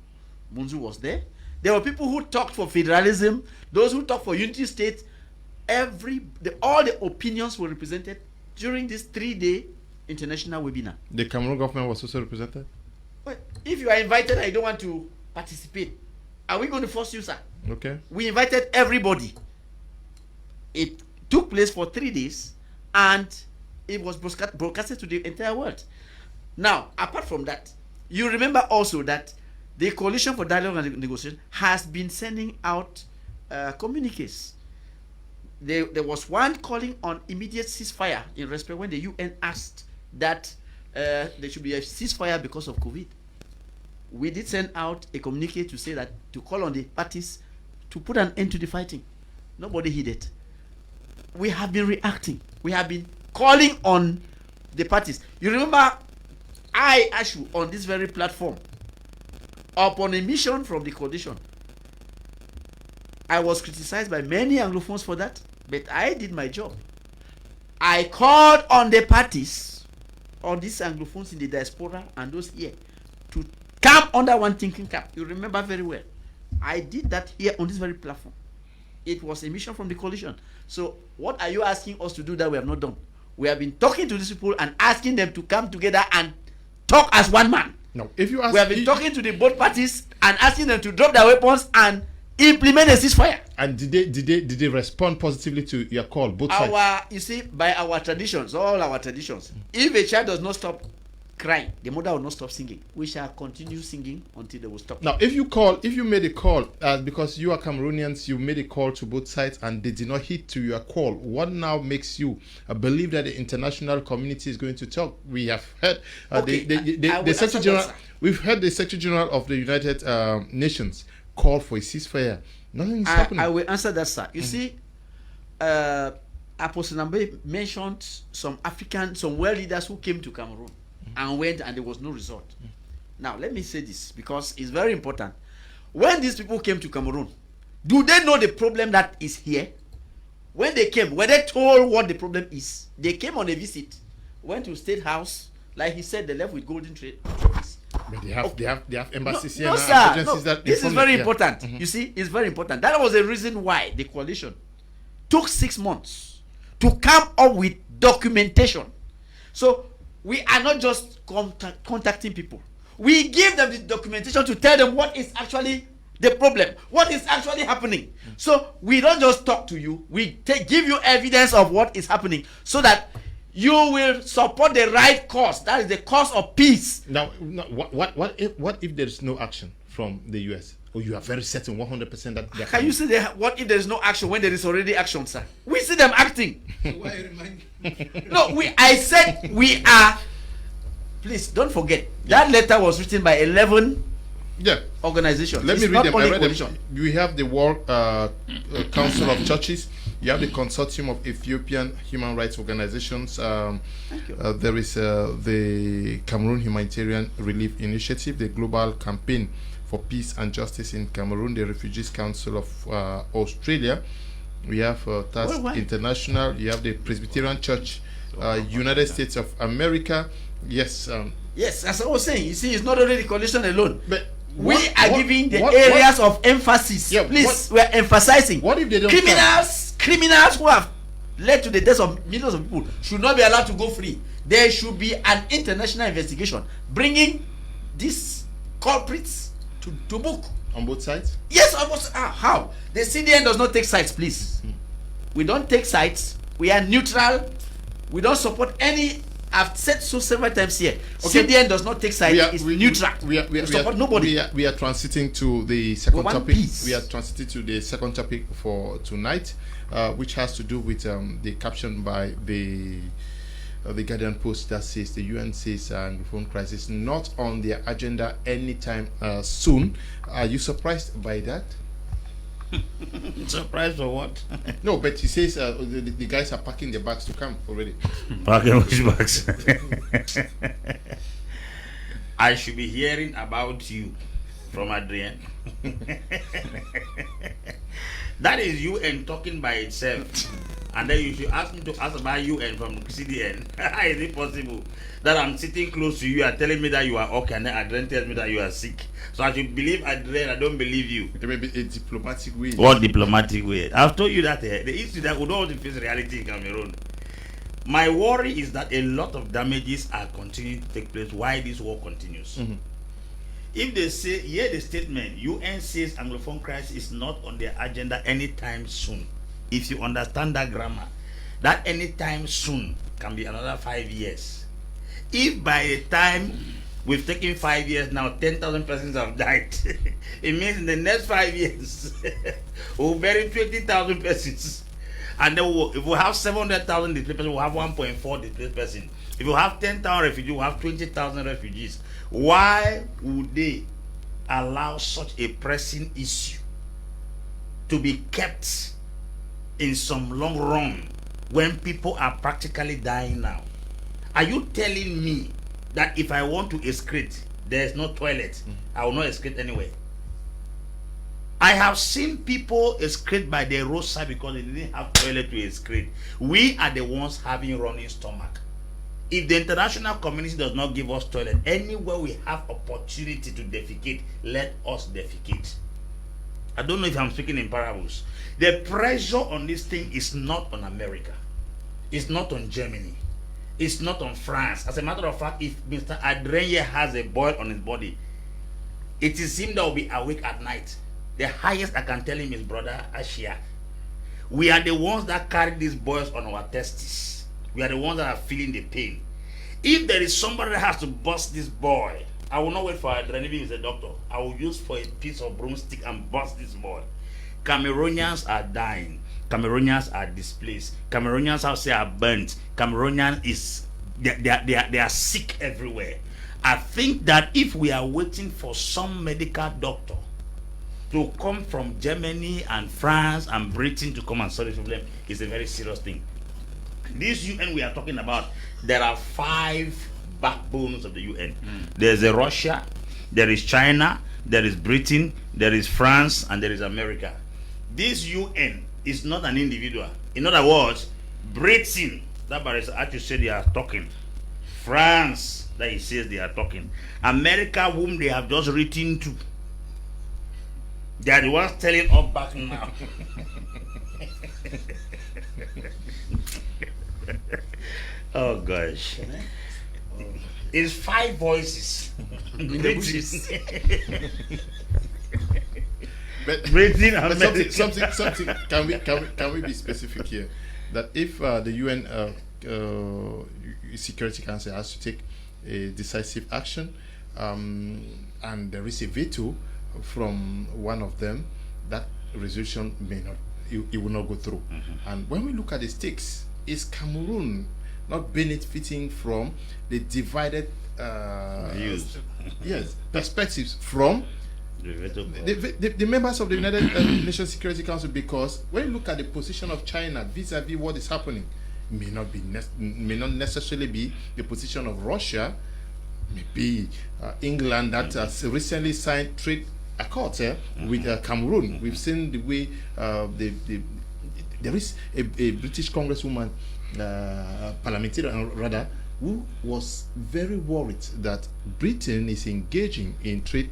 Munzu was there. There were people who talked for federalism, those who talked for unity state. All the opinions were represented during this 3-day international webinar. The Cameroon government was also represented? Well, if you are invited and you don't want to participate, are we going to force you, sir? Okay. We invited everybody. It took place for 3 days and it was broadcasted to the entire world. Now, apart from that, you remember also that the Coalition for Dialogue and Negotiation has been sending out communiques. There was one calling on immediate ceasefire in respect when the UN asked that there should be a ceasefire because of COVID. We did send out a communique to say that, to call on the parties to put an end to the fighting. Nobody hid it. We have been reacting. We have been calling on the parties. You remember, Ashu, on this very platform, upon a mission from the coalition, I was criticized by many Anglophones for that, but I did my job. I called on the parties, on these Anglophones in the diaspora and those here, to come under one thinking cap. You remember very well. I did that here on this very platform. It was a mission from the coalition. So what are you asking us to do that we have not done? We have been talking to these people and asking them to come together and talk as one man. No, if you ask, We have been talking to the both parties and asking them to drop their weapons and implement a ceasefire. And did they respond positively to your call? Both sides. You see, by our traditions, all our traditions, if a child does not stop crying, the mother will not stop singing. We shall continue singing until they will stop. Now, if you made a call, because you are Cameroonians, you made a call to both sides and they did not hit to your call, what now makes you believe that the international community is going to talk? We have heard the Secretary General. We've heard the Secretary General of the United Nations call for a ceasefire. Nothing is happening. I will answer that, sir. You see, Apostle Ambe mentioned some world leaders who came to Cameroon and went, and there was no result. Now, let me say this because it's very important. When these people came to Cameroon, do they know the problem that is here? When they came, were they told what the problem is? They came on a visit, went to State House, like he said, they left with golden trophies. But they have embassies here. No, now, sir. No, this is very important. You see, it's very important. That was the reason why the coalition took 6 months to come up with documentation. So we are not just contacting people. We give them the documentation to tell them what is actually the problem, what is actually happening. So we don't just talk to you. We give you evidence of what is happening so that you will support the right cause. That is the cause of peace. Now, what if there is no action from the US? Or you are very certain 100% that they are Can you say what if there is no action when there is already action, sir? We see them acting. Why remind me? No, I said we are. Please don't forget that letter was written by 11 organizations. Let me It's read not them. only I read coalition. them. We have the World Council of Churches. You have the Consortium of Ethiopian Human Rights Organizations. Thank you. There is the Cameroon Humanitarian Relief Initiative, the Global Campaign for Peace and Justice in Cameroon, the Refugees Council of Australia. We have TAS International. You have the Presbyterian Church, United States of America. Yes. Yes, as I was saying, you see, it's not only the coalition alone. But we are giving the areas of emphasis. Yeah, please, we are emphasizing. What if they don't criminals who have led to the deaths of millions of people should not be allowed to go free. There should be an international investigation bringing these culprits to book. On both sides? Yes, almost. How? The CDN does not take sides, please. We don't take sides. We are neutral. We don't support any. I've said so several times here. Okay. CDN does not take sides. It's neutral. We support nobody. We are transiting to the second topic. Peace. We are transiting to the second topic for tonight, which has to do with the caption by the Guardian Post that says the UN says Anglophone crisis not on their agenda anytime soon. Are you surprised by that? Surprised for what? No, but he says the guys are packing their bags to come already. Packing which bags? I should be hearing about you from Andrin. That is UN talking by itself. And then you should ask me to ask about UN from CDN. How is it possible that I'm sitting close to you and telling me that you are okay and then Andrin tells me that you are sick? So I should believe Andrin, I don't believe you. There may be a diplomatic way. What diplomatic way? I've told you that the issue that we don't want to face reality in Cameroon. My worry is that a lot of damages are continuing to take place while this war continues. Mm-hmm. If they say, hear the statement, UN says Anglophone crisis is not on their agenda anytime soon. If you understand that grammar, that anytime soon can be another 5 years. If by the time we've taken 5 years now, 10,000 persons have died, it means in the next 5 years, we'll bury 20,000 persons. And then if we have 700,000 displaced persons, we'll have 1.4 displaced persons. If you have 10,000 refugees, we'll have 20,000 refugees. Why would they allow such a pressing issue to be kept in some long run when people are practically dying now? Are you telling me that if I want to excrete, there's no toilet, I will not excrete anyway? I have seen people excrete by the roadside because they didn't have toilet to excrete. We are the ones having running stomach. If the international community does not give us toilet, anywhere we have opportunity to defecate, let us defecate. I don't know if I'm speaking in parables. The pressure on this thing is not on America. It's not on Germany. It's not on France. As a matter of fact, if Mr. Andrin has a boil on his body, it is him that will be awake at night. The highest I can tell him is brother Ashu. We are the ones that carry these boils on our testes. We are the ones that are feeling the pain. If there is somebody that has to bust this boy, I will not wait for Andrin, even if he's a doctor. I will use for a piece of broomstick and bust this boy. Cameroonians are dying. Cameroonians are displaced. Cameroonians are burnt. Cameroonians they are sick everywhere. I think that if we are waiting for some medical doctor to come from Germany and France and Britain to come and solve the problem, it's a very serious thing. This UN we are talking about, there are 5 backbones of the UN. There's a Russia, there is China, there is Britain, there is France, and there is America. This UN is not an individual. In other words, Britain, that Barrister Ashu said they are talking. France, that he says they are talking. America, whom they have just written to. They are the ones telling us back now. Oh gosh. It's 5 voices. In the bushes. But, Britain, but America. something. Can we be specific here? That if the UN Security Council has to take a decisive action, and there is a veto from one of them, that resolution may not, it will not go through. And when we look at the stakes, is Cameroon not benefiting from the divided Views. yes, perspectives from the members of the United Nations Security Council? Because when you look at the position of China vis-a-vis what is happening, may not necessarily be the position of Russia, maybe England that has recently signed trade accords with Cameroon. We've seen the way there is a British Congresswoman, parliamentarian rather, who was very worried that Britain is engaging in trade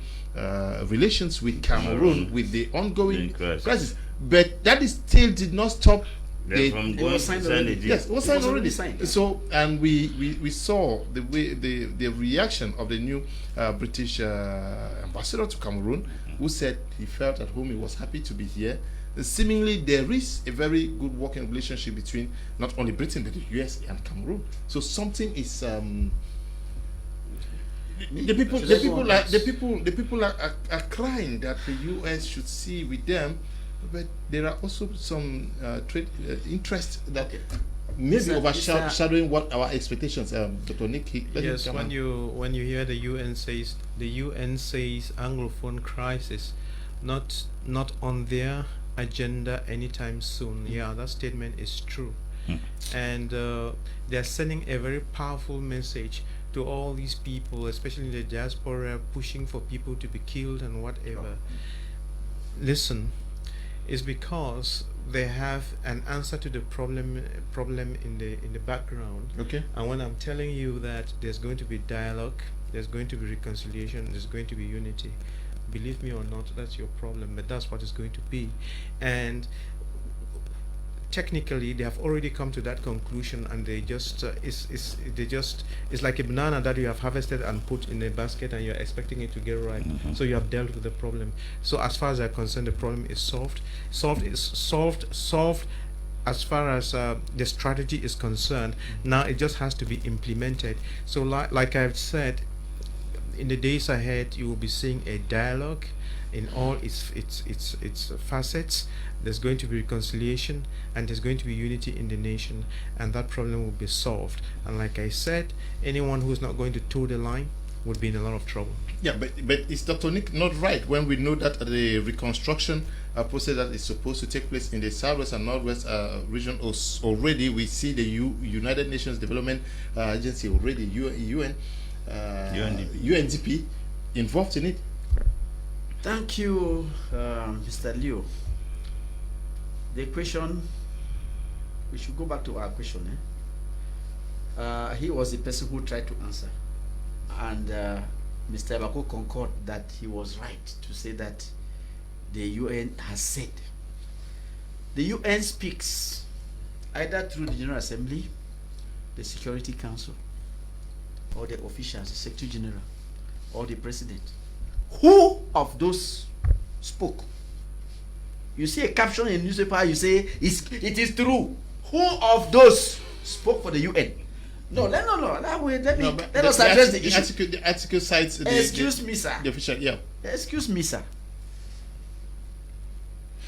relations with Cameroon with the ongoing crisis. But that is still did not stop. It was signed already. Yes, it was signed already. Signed. So, and we saw the way the reaction of the new British ambassador to Cameroon, who said he felt at home, he was happy to be here. Seemingly, there is a very good working relationship between not only Britain but the US and Cameroon. So something is the people are crying that the US should see with them, but there are also some trade interests that maybe overshadowing what our expectations. Dr. Nick, yes, when you hear the UN says Anglophone crisis, not on their agenda anytime soon. Yeah, that statement is true. And they're sending a very powerful message to all these people, especially in the diaspora, pushing for people to be killed and whatever. Listen, it's because they have an answer to the problem in the background. Okay. And when I'm telling you that there's going to be dialogue, there's going to be reconciliation, there's going to be unity, believe me or not, that's your problem, but that's what it's going to be. And technically they have already come to that conclusion, and they just it's like a banana that you have harvested and put in a basket and you're expecting it to get ripe. So you have dealt with the problem. So as far as I'm concerned, the problem is solved as far as the strategy is concerned. Now it just has to be implemented. So like I've said, in the days ahead, you will be seeing a dialogue in all its facets. There's going to be reconciliation, and there's going to be unity in the nation, and that problem will be solved. And like I said, anyone who's not going to toe the line would be in a lot of trouble. Yeah, but is Dr. Nick not right when we know that the reconstruction process that is supposed to take place in the southwest and northwest region already? We see the United Nations Development Agency already, UN. UNDP involved in it. Thank you, Mr. Leo. The question, we should go back to our question. He was the person who tried to answer, and Mr. Ebako concurred that he was right to say that the UN has said. The UN speaks either through the General Assembly the Security Council, or the officials, the Secretary General, or the President, who of those spoke? You see a caption in newspaper, you say it is true. Who of those spoke for the UN? No. Let us address the issue. The article cites Excuse me, sir. The official, yeah. Excuse me, sir.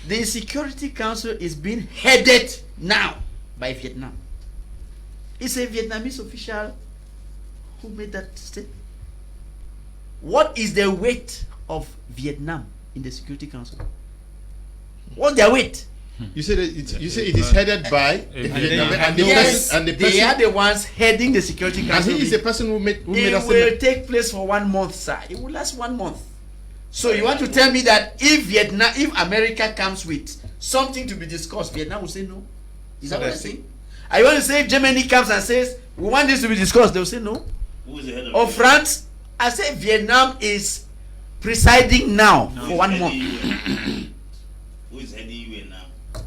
The Security Council is being headed now by Vietnam. It's a Vietnamese official who made that statement. What is the weight of Vietnam in the Security Council? What's their weight? You say it is headed by Vietnam, and the person, they are the ones heading the Security Council. And he is the person who made it us. It will take place for 1 month, sir. It will last 1 month. So you want to tell me that if America comes with something to be discussed, Vietnam will say no? Is that what you're saying? I want to say if Germany comes and says we want this to be discussed, they will say no. Who is the head of or France? I say Vietnam is presiding now for 1 month. Who is heading UN now?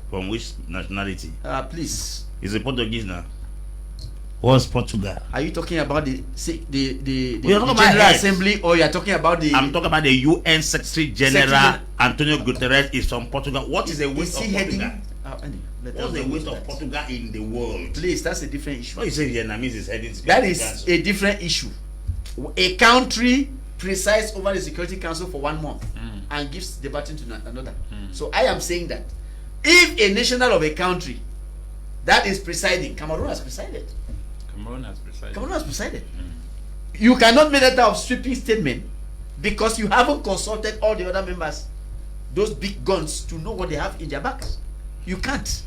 From which nationality? Please. Is it Portuguese now? What's Portugal? Are you talking about the General Assembly, or you are talking about the? I'm talking about the UN Secretary General. Antonio Guterres is from Portugal. What is the weight of Portugal? What's the weight of Portugal in the world? Please, that's a different issue. No, you say Vietnamese is heading. That is a different issue. A country presides over the Security Council for 1 month and gives the baton to another. So I am saying that if a national of a country that is presiding, Cameroon has presided. Cameroon has presided. You cannot make that type of sweeping statement because you haven't consulted all the other members, those big guns, to know what they have in their backs. You can't.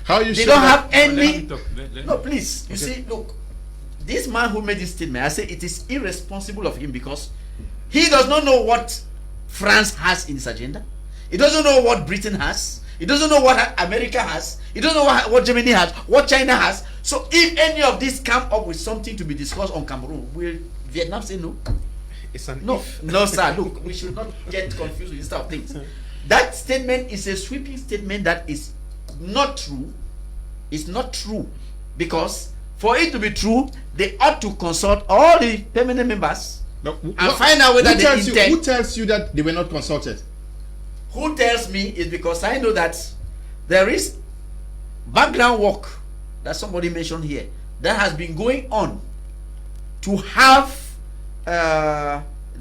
How you? They don't have any. No, please. You see, look, this man who made this statement, I say it is irresponsible of him because he does not know what France has in its agenda. He doesn't know what Britain has. He doesn't know what America has. He doesn't know what Germany has, what China has. So if any of these come up with something to be discussed on Cameroon, will Vietnam say no? It's an no, if. no, sir. Look, we should not get confused with this type of things. That statement is a sweeping statement that is not true. It's not true because for it to be true, they ought to consult all the permanent members and find out whether they intend. Who tells you that they were not consulted? Who tells me is because I know that there is background work that somebody mentioned here that has been going on to have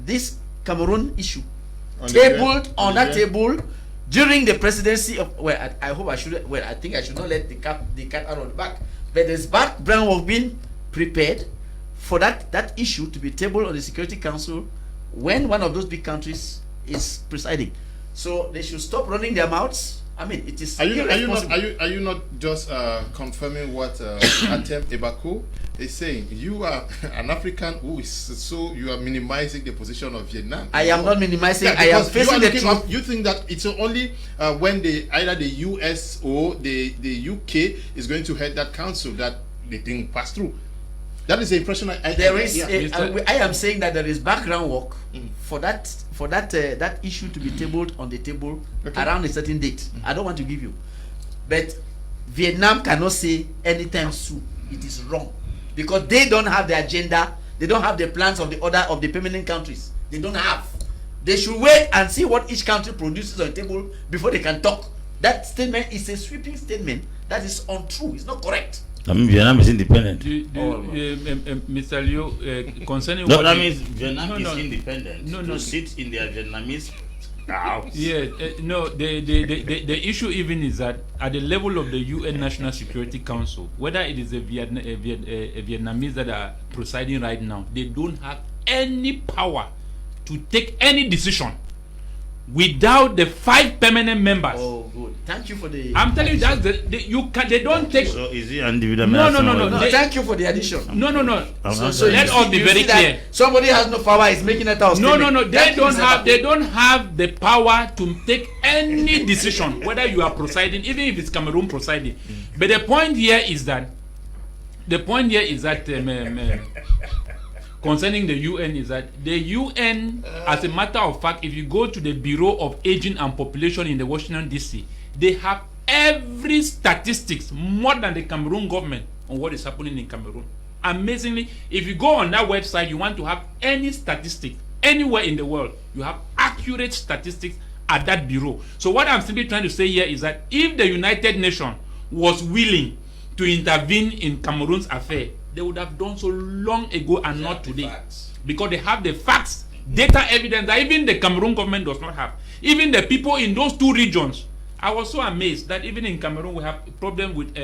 this Cameroon issue tabled on that table during the presidency of. Well, I hope I should. Well, I think I should not let the cat out of the bag. But there's background work being prepared for that issue to be tabled on the Security Council when one of those big countries is presiding. So they should stop running their mouths. I mean, it is. Are you not just confirming what Atem Ebako is saying? You are an African who is so you are minimizing the position of Vietnam. I am not minimizing. I am facing the truth. You think that it's only when either the US or the UK is going to head that council that the thing pass through. That is the impression I am saying that there is background work for that issue to be tabled on the table around a certain date. I don't want to give you, but Vietnam cannot say anytime soon. It is wrong because they don't have the agenda. They don't have the plans of the other of the permanent countries. They don't have. They should wait and see what each country produces on the table before they can talk. That statement is a sweeping statement that is untrue. It's not correct. I mean, Vietnam is independent. Mr. Liu, concerning no, what that means Vietnam is independent. To sit in their Vietnamese house. Yeah, no. The issue even is that at the level of the UN National Security Council, whether it is a Vietnamese that are presiding right now, they don't have any power to take any decision without the 5 permanent members. Oh, good. Thank you for the. I'm telling you that they don't take. So is it individual? No. Thank you for the addition. No. So let us be very clear. Somebody has no power. Is making it out. No. They don't have the power to take any decision whether you are presiding, even if it's Cameroon presiding. But the point here is that concerning the UN is that the UN, as a matter of fact, if you go to the Bureau of Aging and Population in the Washington DC, they have every statistics more than the Cameroon government on what is happening in Cameroon. Amazingly, if you go on that website, you want to have any statistic anywhere in the world, you have accurate statistics at that bureau. So what I'm simply trying to say here is that if the United Nations was willing to intervene in Cameroon's affair, they would have done so long ago and not today. Because they have the facts, data evidence that even the Cameroon government does not have. Even the people in those two regions. I was so amazed that even in Cameroon we have a problem with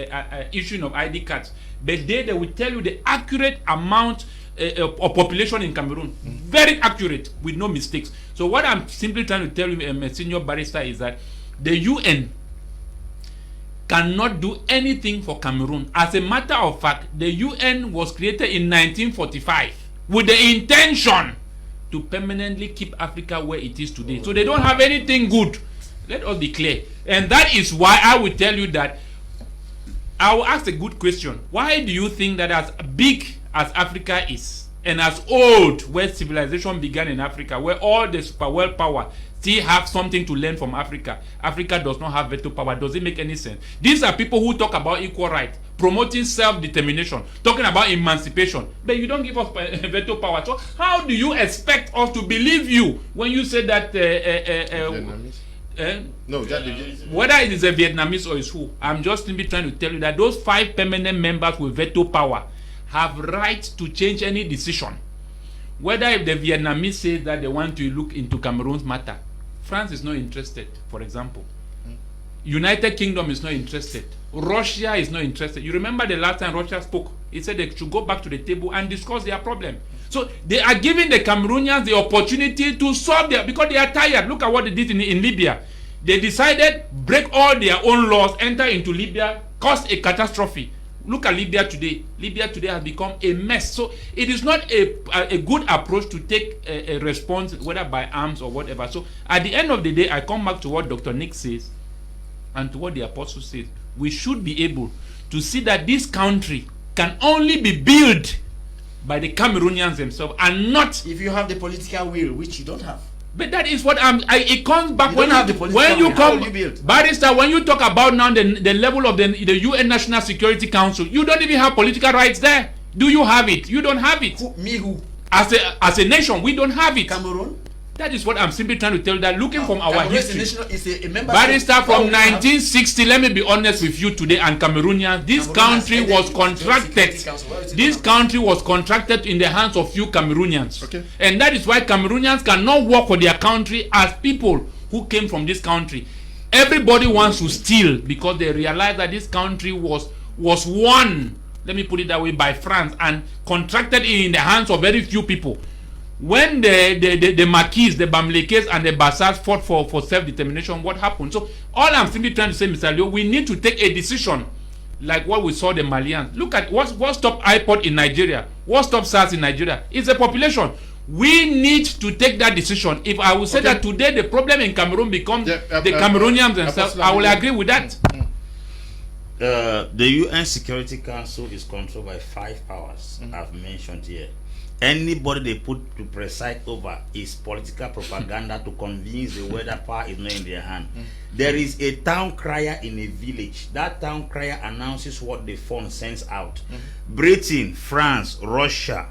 issuing of ID cards. But they will tell you the accurate amount of population in Cameroon. Very accurate, with no mistakes. So what I'm simply trying to tell you, senior barrister, is that the UN cannot do anything for Cameroon. As a matter of fact, the UN was created in 1945 with the intention to permanently keep Africa where it is today. So they don't have anything good. Let us be clear. And that is why I will tell you that I will ask a good question. Why do you think that as big as Africa is, and as old where civilization began in Africa, where all the super world power still have something to learn from Africa, Africa does not have veto power? Does it make any sense? These are people who talk about equal rights, promoting self-determination, talking about emancipation, but you don't give us veto power. So how do you expect us to believe you when you say that no, whether it is a Vietnamese or is who? I'm just simply trying to tell you that those 5 permanent members with veto power have right to change any decision. Whether if the Vietnamese say that they want to look into Cameroon's matter, France is not interested, for example. United Kingdom is not interested. Russia is not interested. You remember the last time Russia spoke, he said they should go back to the table and discuss their problem. So they are giving the Cameroonians the opportunity to solve their, because they are tired. Look at what they did in Libya. They decided break all their own laws, enter into Libya, cause a catastrophe. Look at Libya today. Libya today has become a mess. So it is not a good approach to take a response, whether by arms or whatever. So at the end of the day, I come back to what Dr. Nick says and to what the apostle says. We should be able to see that this country can only be built by the Cameroonians themselves, and not if you have the political will, which you don't have. But that is what it comes back you when have the when you will. come, Barrister, when you talk about now the level of the UN National Security Council, you don't even have political rights there. Do you have it? You don't have it. Who? As a nation, we don't have it. Cameroon? That is what I'm simply trying to tell you, that looking from our history. Is a member Barrister, from 1960, let me be honest with you today, and Cameroonians, this country was contracted. This country was contracted in the hands of few Cameroonians. Okay. And that is why Cameroonians cannot work for their country as people who came from this country. Everybody wants to steal because they realize that this country was won, let me put it that way, by France, and contracted in the hands of very few people. When the Maquis, the Bamilekes, and the Bassas fought for self-determination, what happened? So all I'm simply trying to say, Mr. Leo, we need to take a decision like what we saw the Malians. Look at what stopped iPod in Nigeria, what stopped SARS in Nigeria. It's a population. We need to take that decision. If I will say that today the problem in Cameroon becomes the Cameroonians themselves, I will agree with that. The UN Security Council is controlled by 5 powers I've mentioned here. Anybody they put to preside over is political propaganda to convince the world that power is not in their hand. There is a town crier in a village. That town crier announces what the phone sends out. Britain, France, Russia,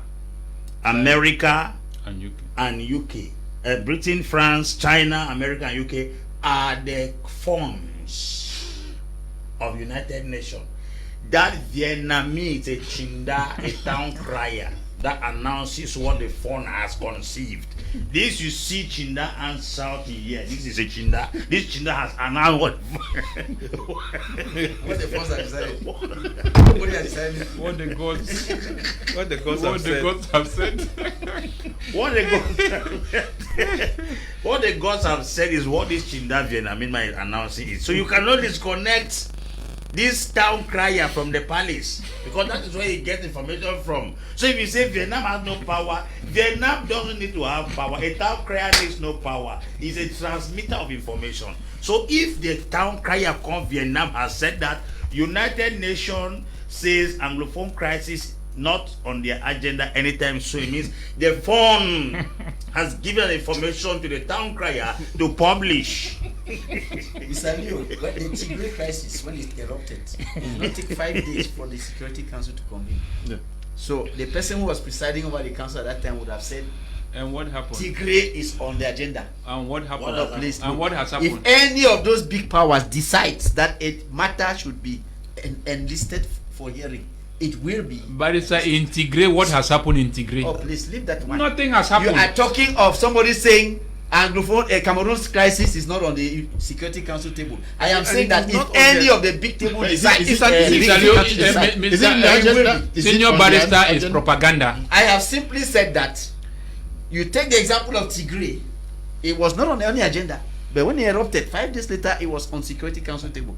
America, and UK. Britain, France, China, America, and UK are the phones of United Nations. That Vietnamese, a chinda, a town crier, that announces what the phone has conceived. This you see Chinda and shouting here. This is a Chinda. This Chinda has announced what the phones have decided. What the gods have said. What the gods have said is what this Chinda Vietnamese is announcing it. So you cannot disconnect this town crier from the palace, because that is where he gets information from. So if you say Vietnam has no power, Vietnam doesn't need to have power. A town crier needs no power. He's a transmitter of information. So if the town crier from Vietnam has said that, United Nations says Anglophone crisis not on their agenda anytime soon, it means the phone has given information to the town crier to publish. Mr. Leo, when the Tigray crisis, when it erupted, it did not take 5 days for the Security Council to convene. Yeah. So the person who was presiding over the council at that time would have said, And what happened? Tigray is on the agenda. And what happened? No, please, And look, what has happened? if any of those big powers decides that a matter should be enlisted for hearing, it will be. Barrister, in Tigray, what has happened in Tigray? Oh, please leave that one. Nothing has happened. You are talking of somebody saying Anglophone, Cameroon's crisis is not on the Security Council table. I am saying that if any of the big table decides, Senior Barrister is propaganda. I have simply said that you take the example of Tigray, it was not on any agenda, but when it erupted 5 days later, it was on Security Council table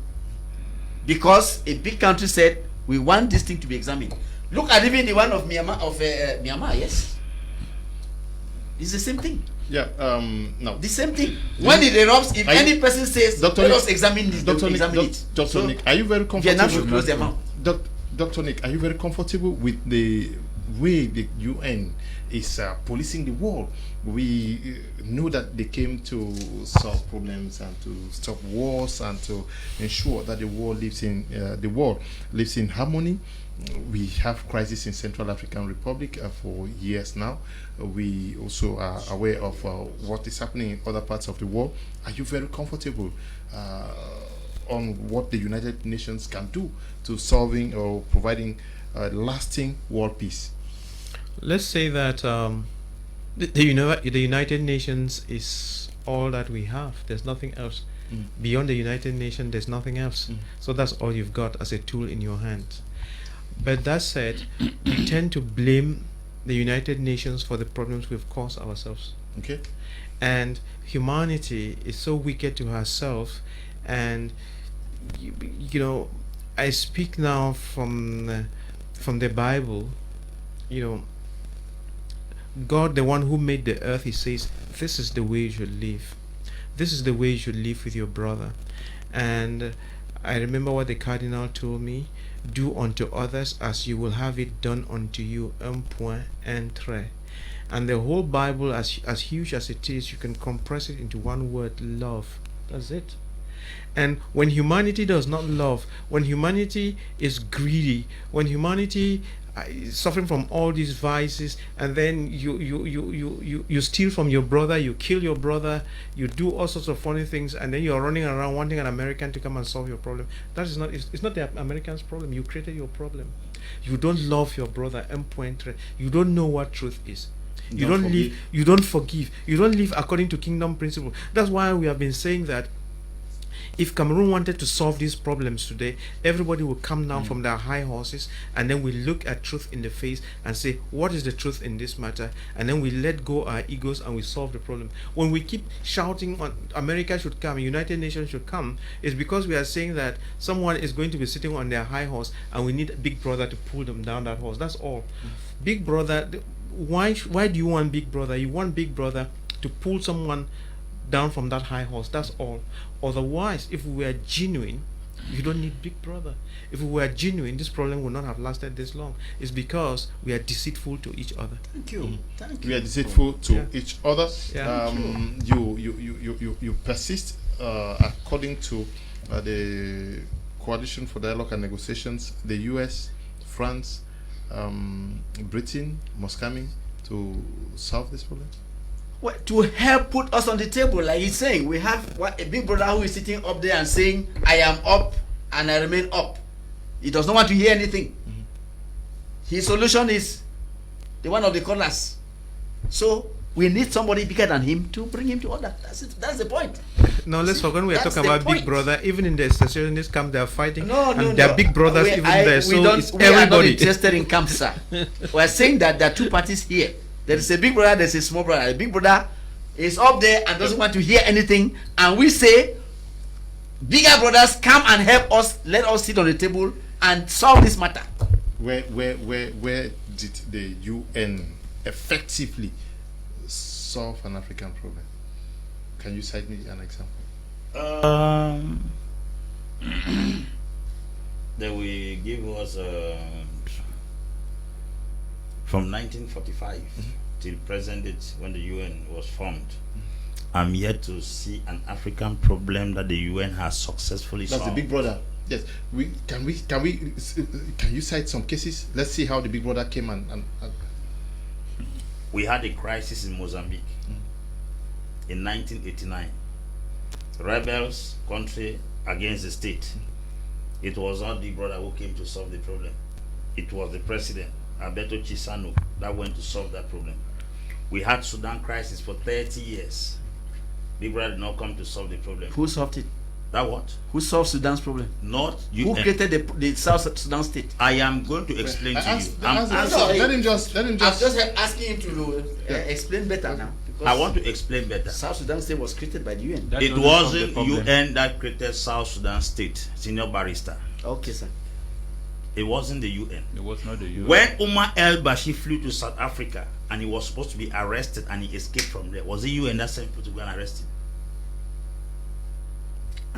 because a big country said we want this thing to be examined. Look at even the one of Myanmar, yes, it's the same thing. Yeah, no. The same thing. When it erupts, if any person says, Dr. let us examine this, Dr. Nick, examine it. Dr. So, Nick, are you very Vietnam should comfortable? close their mouth. Dr. Nick, are you very comfortable with the way the UN is policing the world? We know that they came to solve problems and to stop wars and to ensure that the world lives in harmony. We have crisis in Central African Republic for years now. We also are aware of what is happening in other parts of the world. Are you very comfortable on what the United Nations can do to solving or providing lasting world peace? Let's say that the United Nations is all that we have. There's nothing else. Beyond the United Nations, there's nothing else. So that's all you've got as a tool in your hands. But that said, we tend to blame the United Nations for the problems we've caused ourselves. Okay. And humanity is so wicked to herself. And you know, I speak now from the Bible. You know, God, the one who made the earth, he says, this is the way you should live. This is the way you should live with your brother. And I remember what the cardinal told me: do unto others as you will have it done unto you. Un point, un trait. And the whole Bible, as huge as it is, you can compress it into one word: love. That's it. And when humanity does not love, when humanity is greedy, when humanity is suffering from all these vices, and then you steal from your brother, you kill your brother, you do all sorts of funny things, and then you're running around wanting an American to come and solve your problem. That is not, it's not the American's problem. You created your problem. You don't love your brother. You don't know what truth is. You don't live, you don't forgive, you don't live according to kingdom principle. That's why we have been saying that if Cameroon wanted to solve these problems today, everybody will come down from their high horses, and then we look at truth in the face and say, what is the truth in this matter? And then we let go our egos and we solve the problem. When we keep shouting on America should come, United Nations should come, it's because we are saying that someone is going to be sitting on their high horse and we need a big brother to pull them down that horse. That's all. Big brother, why do you want big brother? You want big brother to pull someone down from that high horse. That's all. Otherwise, if we were genuine, you don't need big brother. If we were genuine, this problem would not have lasted this long. It's because we are deceitful to each other. Thank you. Thank you. We are deceitful to each other. Yeah. You persist according to the Coalition for Dialogue and Negotiations. The US, France, Britain must come in to solve this problem. Well, to help put us on the table, like he's saying, we have a big brother who is sitting up there and saying, I am up and I remain up. He does not want to hear anything. His solution is the one of the callers. So we need somebody bigger than him to bring him to order. That's it. That's the point. No, let's forget we are talking about big brother. Even in the secessionist camp, they are fighting. No. They are big brothers even there. So it's we are not everybody. interested in camp, sir. We are saying that there are two parties here. There is a big brother, there is a small brother. The big brother is up there and doesn't want to hear anything. And we say, bigger brothers, come and help us. Let us sit on the table and solve this matter. Where did the UN effectively solve an African problem? Can you cite me an example? They will give us from 1945 till present date, when the UN was formed. I'm yet to see an African problem that the UN has successfully That's solved. the Big Brother. Yes. Can you cite some cases? Let's see how the Big Brother came and We had a crisis in Mozambique in 1989. Rebels, country against the state. It was not Big Brother who came to solve the problem. It was the president, Alberto Chisano, that went to solve that problem. We had Sudan crisis for 30 years. Big Brother did not come to solve the problem. Who solved it? That what? Who solved Sudan's problem? Not Who UN. created the South Sudan state? I am going to explain to you. let him just. I'm just asking him to explain better now. Because I want to explain better. South Sudan state was created by the UN. That It doesn't solve wasn't the problem. UN that created South Sudan state, senior barrister. Okay, sir. It wasn't the UN. It was not the UN. When Omar el-Bashir flew to South Africa and he was supposed to be arrested and he escaped from there, was the UN that sent people to go and arrest him?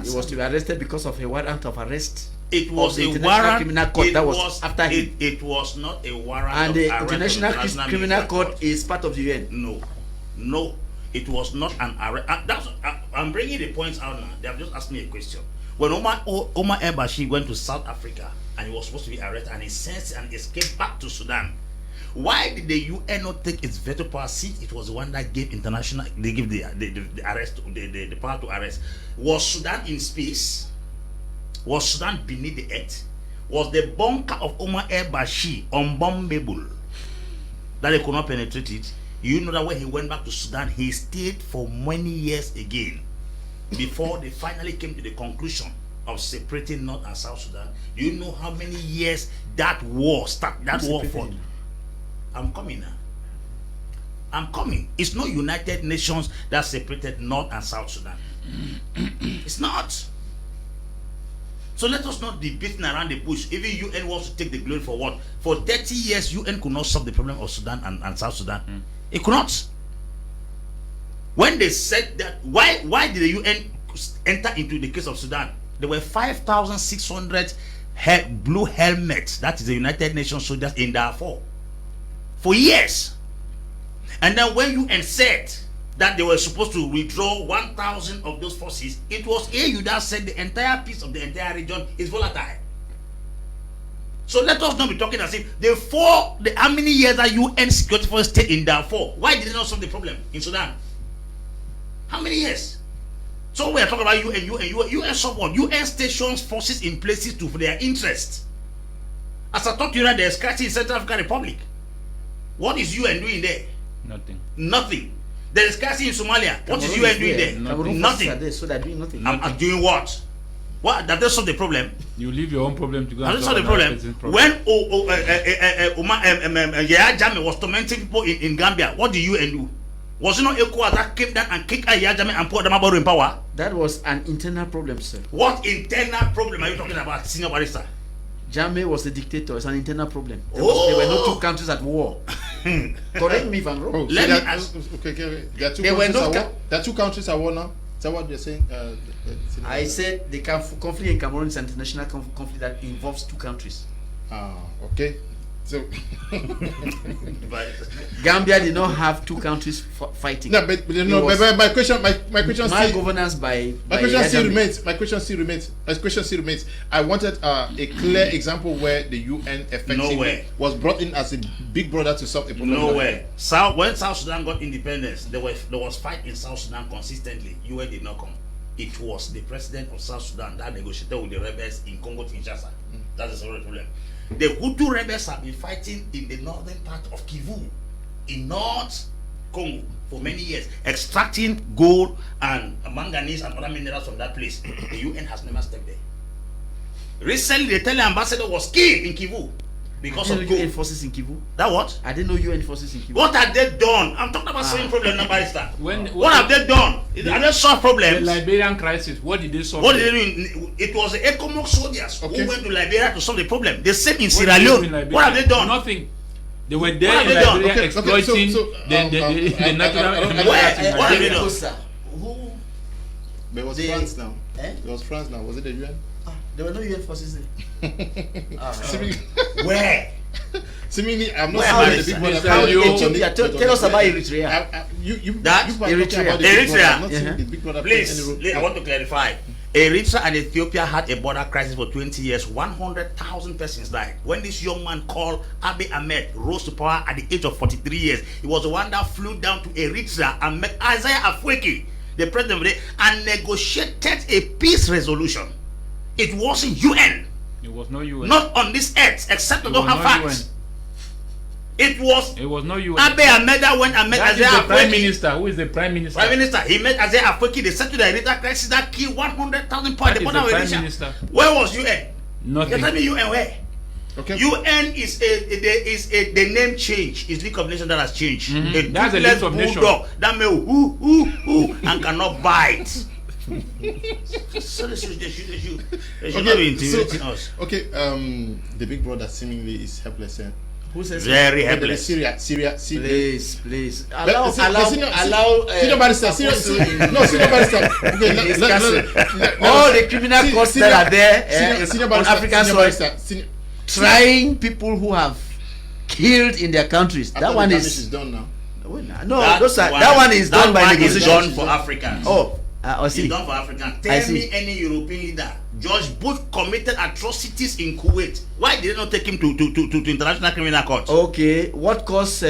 He was to be arrested because of a warrant of arrest. It was the a International warrant. Criminal Court It that was was after him. It was not a warrant And of the arrest of International Criminal Military Court is part of the UN. No, it was not an arrest. I'm bringing the points out now. They have just asked me a question. When Omar el-Bashir went to South Africa and he was supposed to be arrested and he sensed and escaped back to Sudan, why did the UN not take its veto power? See, it was the one that gave international. They gave the arrest, the power to arrest. Was Sudan in space? Was Sudan beneath the earth? Was the bunker of Omar el-Bashir unbombable that they could not penetrate it? You know that when he went back to Sudan, he stayed for many years again before they finally came to the conclusion of separating North and South Sudan. Do you know how many years that war started? That war fought. I'm coming now. I'm coming. It's not United Nations that separated North and South Sudan. It's not. So let us not be beating around the bush. Even UN wants to take the glory for what? For 30 years, UN could not solve the problem of Sudan and South Sudan. It could not. When they said that, why did the UN enter into the case of Sudan? There were 5,600 blue helmets, that is the United Nations soldiers in Darfur, for years. And then when UN said that they were supposed to withdraw 1,000 of those forces, it was AU that said the entire piece of the entire region is volatile. So let us not be talking as if how many years that UN security forces stayed in Darfur. Why did they not solve the problem in Sudan? How many years? So we are talking about UN support. UN stations forces in places for their interest. As I talked to you, there is crisis in Central African Republic. What is UN doing there? Nothing. There is crisis in Somalia. What is UN doing there? Nothing. So they're doing nothing. I'm doing what? What? That does solve the problem. You leave your own problem to go And and solve the problem. When Yahya Jammeh was tormenting people in Gambia, what did UN do? Was it not ECOWAS that came down and kicked Yahya Jammeh and put them about in power? That was an internal problem, sir. What internal problem are you talking about, senior barrister? Jammeh was the dictator. It's an internal problem. There were no two countries at war. Correct me if I'm wrong. Let me ask. There are two countries at war now. Is that what you're saying? I said the conflict in Cameroon is an international conflict that involves two countries. Okay. So Gambia did not have two countries fighting. No, but my question still remains. I wanted a clear example where the UN effectively was brought in as a big brother to solve the problem. Nowhere. When South Sudan got independence, there was fight in South Sudan consistently. UN did not come. It was the president of South Sudan that negotiated with the rebels in Congo Kinshasa. That is the problem. The Hutu rebels have been fighting in the northern part of Kivu, in North Congo, for many years, extracting gold and manganese and other minerals from that place. The UN has never stepped there. Recently, the tele-ambassador was killed in Kivu because of UN forces in Kivu. That what? I didn't know UN forces in Kivu. What have they done? I'm talking about solving problem, no barrister. What have they done? Have they solved problems? The Liberian crisis. What did they solve? What did they do? It was the ECOMOG soldiers who went to Liberia to solve the problem. The same in Sierra Leone. What have they done? Nothing. They were there in Liberia exploiting the natural. What have they done? Who? There was France now. There was France now. Was it the UN? There were no UN forces there. Where? seemingly, I'm not Well, saying the big brother. how you- Ethiopia, tell us about Eritrea. You That you are talking Eritrea. about the big brother. I'm not Eritrea. saying the big brother plays any Please, role. I want to clarify. Eritrea and Ethiopia had a border crisis for 20 years. 100,000 persons died. When this young man called Abe Ahmed rose to power at the age of 43 years, he was the one that flew down to Eritrea and met Isaiah Afwerki, the president of the day, and negotiated a peace resolution. It wasn't UN, It was no UN. not on this earth, except to It don't was have not facts. It was It was no UN. Abe Ahmed that went and met That is Isaiah the prime Afwerki. minister. Who is the prime minister? Prime Minister, he met Isaiah Afwerki. They settled the Eritrea crisis that killed 100,000 people at That the is border the of prime Eritrea. minister. Where was UN? You're Nothing. telling me UN where? Okay. UN is the name change. It's League of Nations that has changed. Mhm. A That's a toothless League of Nations. bulldog that may who and cannot bite. So they should not be intimidating us. Okay, the big brother seemingly is helpless. Who says Very But there helpless. is Syria. Please. Allow senior barrister, senior barrister. Okay, all the criminal courts that are there senior on barrister, African senior soil, barrister, senior- trying people who have killed in their countries. I That thought one the damage is done now. no. That one is done by That one is negotiation. done for Africans. Oh, I It's see. done for Africans. I Tell see. me any European leader. George Bush committed atrocities in Kuwait. Why did they not take him to international criminal court? Okay, what caused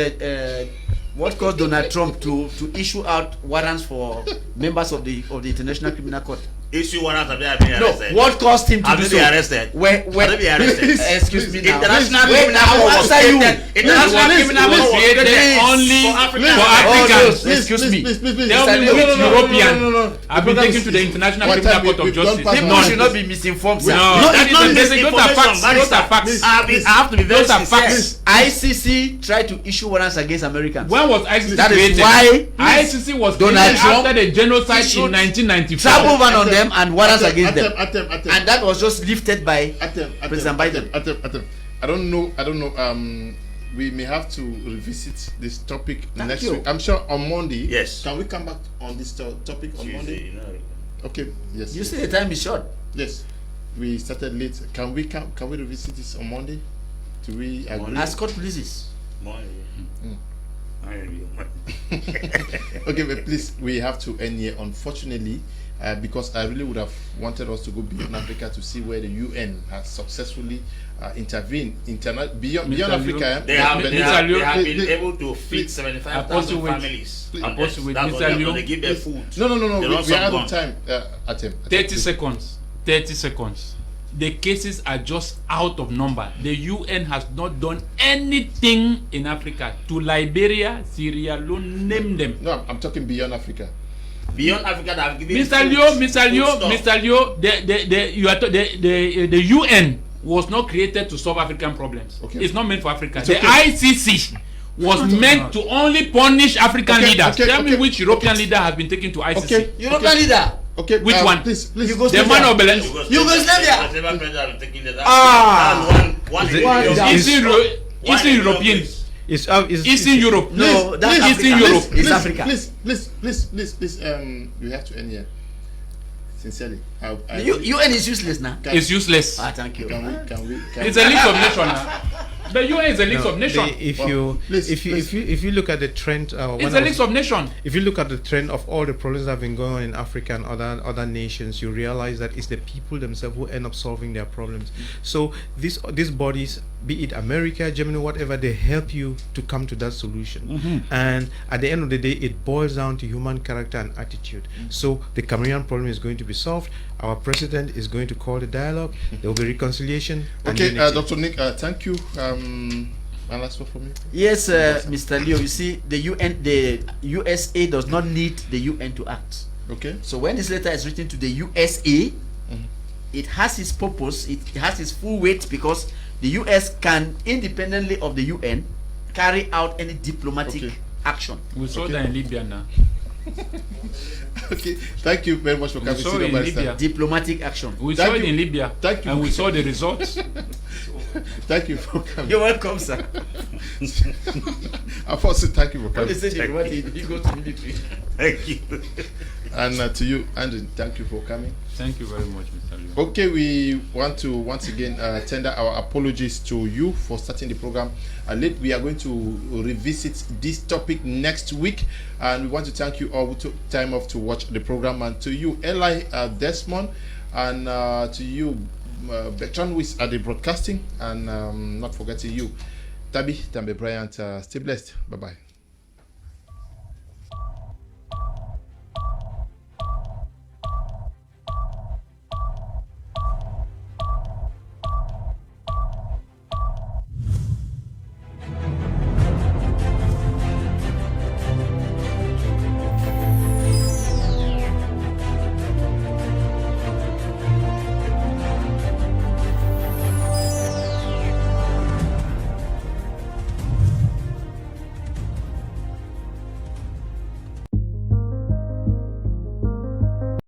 Donald Trump to issue out warrants for members of the International Criminal Court? Issue warrants have they been No, arrested? what caused him to Have do they so? been arrested? Where, Have they been arrested? excuse me now. International Wait, criminal I will court was answer you. created. International Please, criminal please, court was created created only for Africans. for Oh, Africans. no, excuse me. Please. Tell me No, which no, no, European no. have been taken to the International One Criminal time Court of we've gone Justice. past People No, should not be misinformed, sir. No, No, that it's not is those are facts. misinformation, Those are Barrister. facts. I have to be very Those are sincere. facts. ICC tried to issue warrants against Americans. When was ICC That is created? why ICC was Donald created Trump after the genocide issued in 1994. travel ban on them and warrants against them. Atem. And that was just lifted by President Biden. Atem. I don't know. We may have to revisit this topic next you. week. I'm sure on Monday. Yes. Can we come back on this topic on Monday? Okay. Yes. You yes. see the time is short. Yes. We started late. Can we revisit this on Monday? Do we agree? As court pleases. Okay, but please, we have to end here, unfortunately, because I really would have wanted us to go beyond Africa to see where the UN has successfully intervened beyond Africa. They have been please, able to feed 75,000 Apostle with- families. Apostle with That's Mr. what they- Leo. they give their food. No. They We lost are out some of time. Atem. 30 seconds. 30 seconds. The cases are just out of number. The UN has not done anything in Africa. To Liberia, Sierra Leone, name them. No, I'm talking beyond Africa. Beyond Africa, they have given Mr. Leo, the UN was not created to solve African problems. Okay. It's not meant for Africa. It's The okay. ICC was meant to only punish African Okay, leaders. okay, Tell me okay. which European leader has been taken to ICC. Okay. European leader. Okay. Which one? Please. The man of Belen. Yugoslavia. Eastern European. Eastern Europe. No, that's Eastern Africa. Europe. It's Africa. Please. We have to end here. Sincerely, The UN is useless now. It's useless. Thank you. Can we? It's a list of nations. The UN is a list of nations. If you look at the trend, It's a list of nations. if you look at the trend of all the problems that have been going on in Africa and other nations, you realize that it's the people themselves who end up solving their problems. So these bodies, be it America, Germany, whatever, they help you to come to that solution. And at the end of the day, it boils down to human character and attitude. So the Cameroonian problem is going to be solved. Our president is going to call the dialogue. There will be reconciliation. and Okay, unity. Dr. Nick, thank you. One last word from you. Yes, Mr. Leo, you see, the USA does not need the UN to act. Okay. So when this letter is written to the USA, it has its purpose, it has its full weight, because the US can, independently of the UN, carry out any diplomatic action. We saw that in Libya now. Okay. Thank you very much for coming. saw Senior it in Barrister. Libya. Diplomatic action. We Thank saw it you. in Libya. Thank you. And we saw the results. Thank you for coming. You're welcome, sir. Apostle, thank you for When coming. they say diplomatic, you go to military. Thank you. And to you, Andrin, thank you for coming. Thank you very much, Mr. Leo. Okay, we want to once again tender our apologies to you for starting the program late. We are going to revisit this topic next week, and we want to thank you all who took time off to watch the program, and to you, Eli Desmond, and to you, Bertrand, who is at the broadcasting, and not forgetting you, Tabi Tambe Bryant. Stay blessed. Bye bye.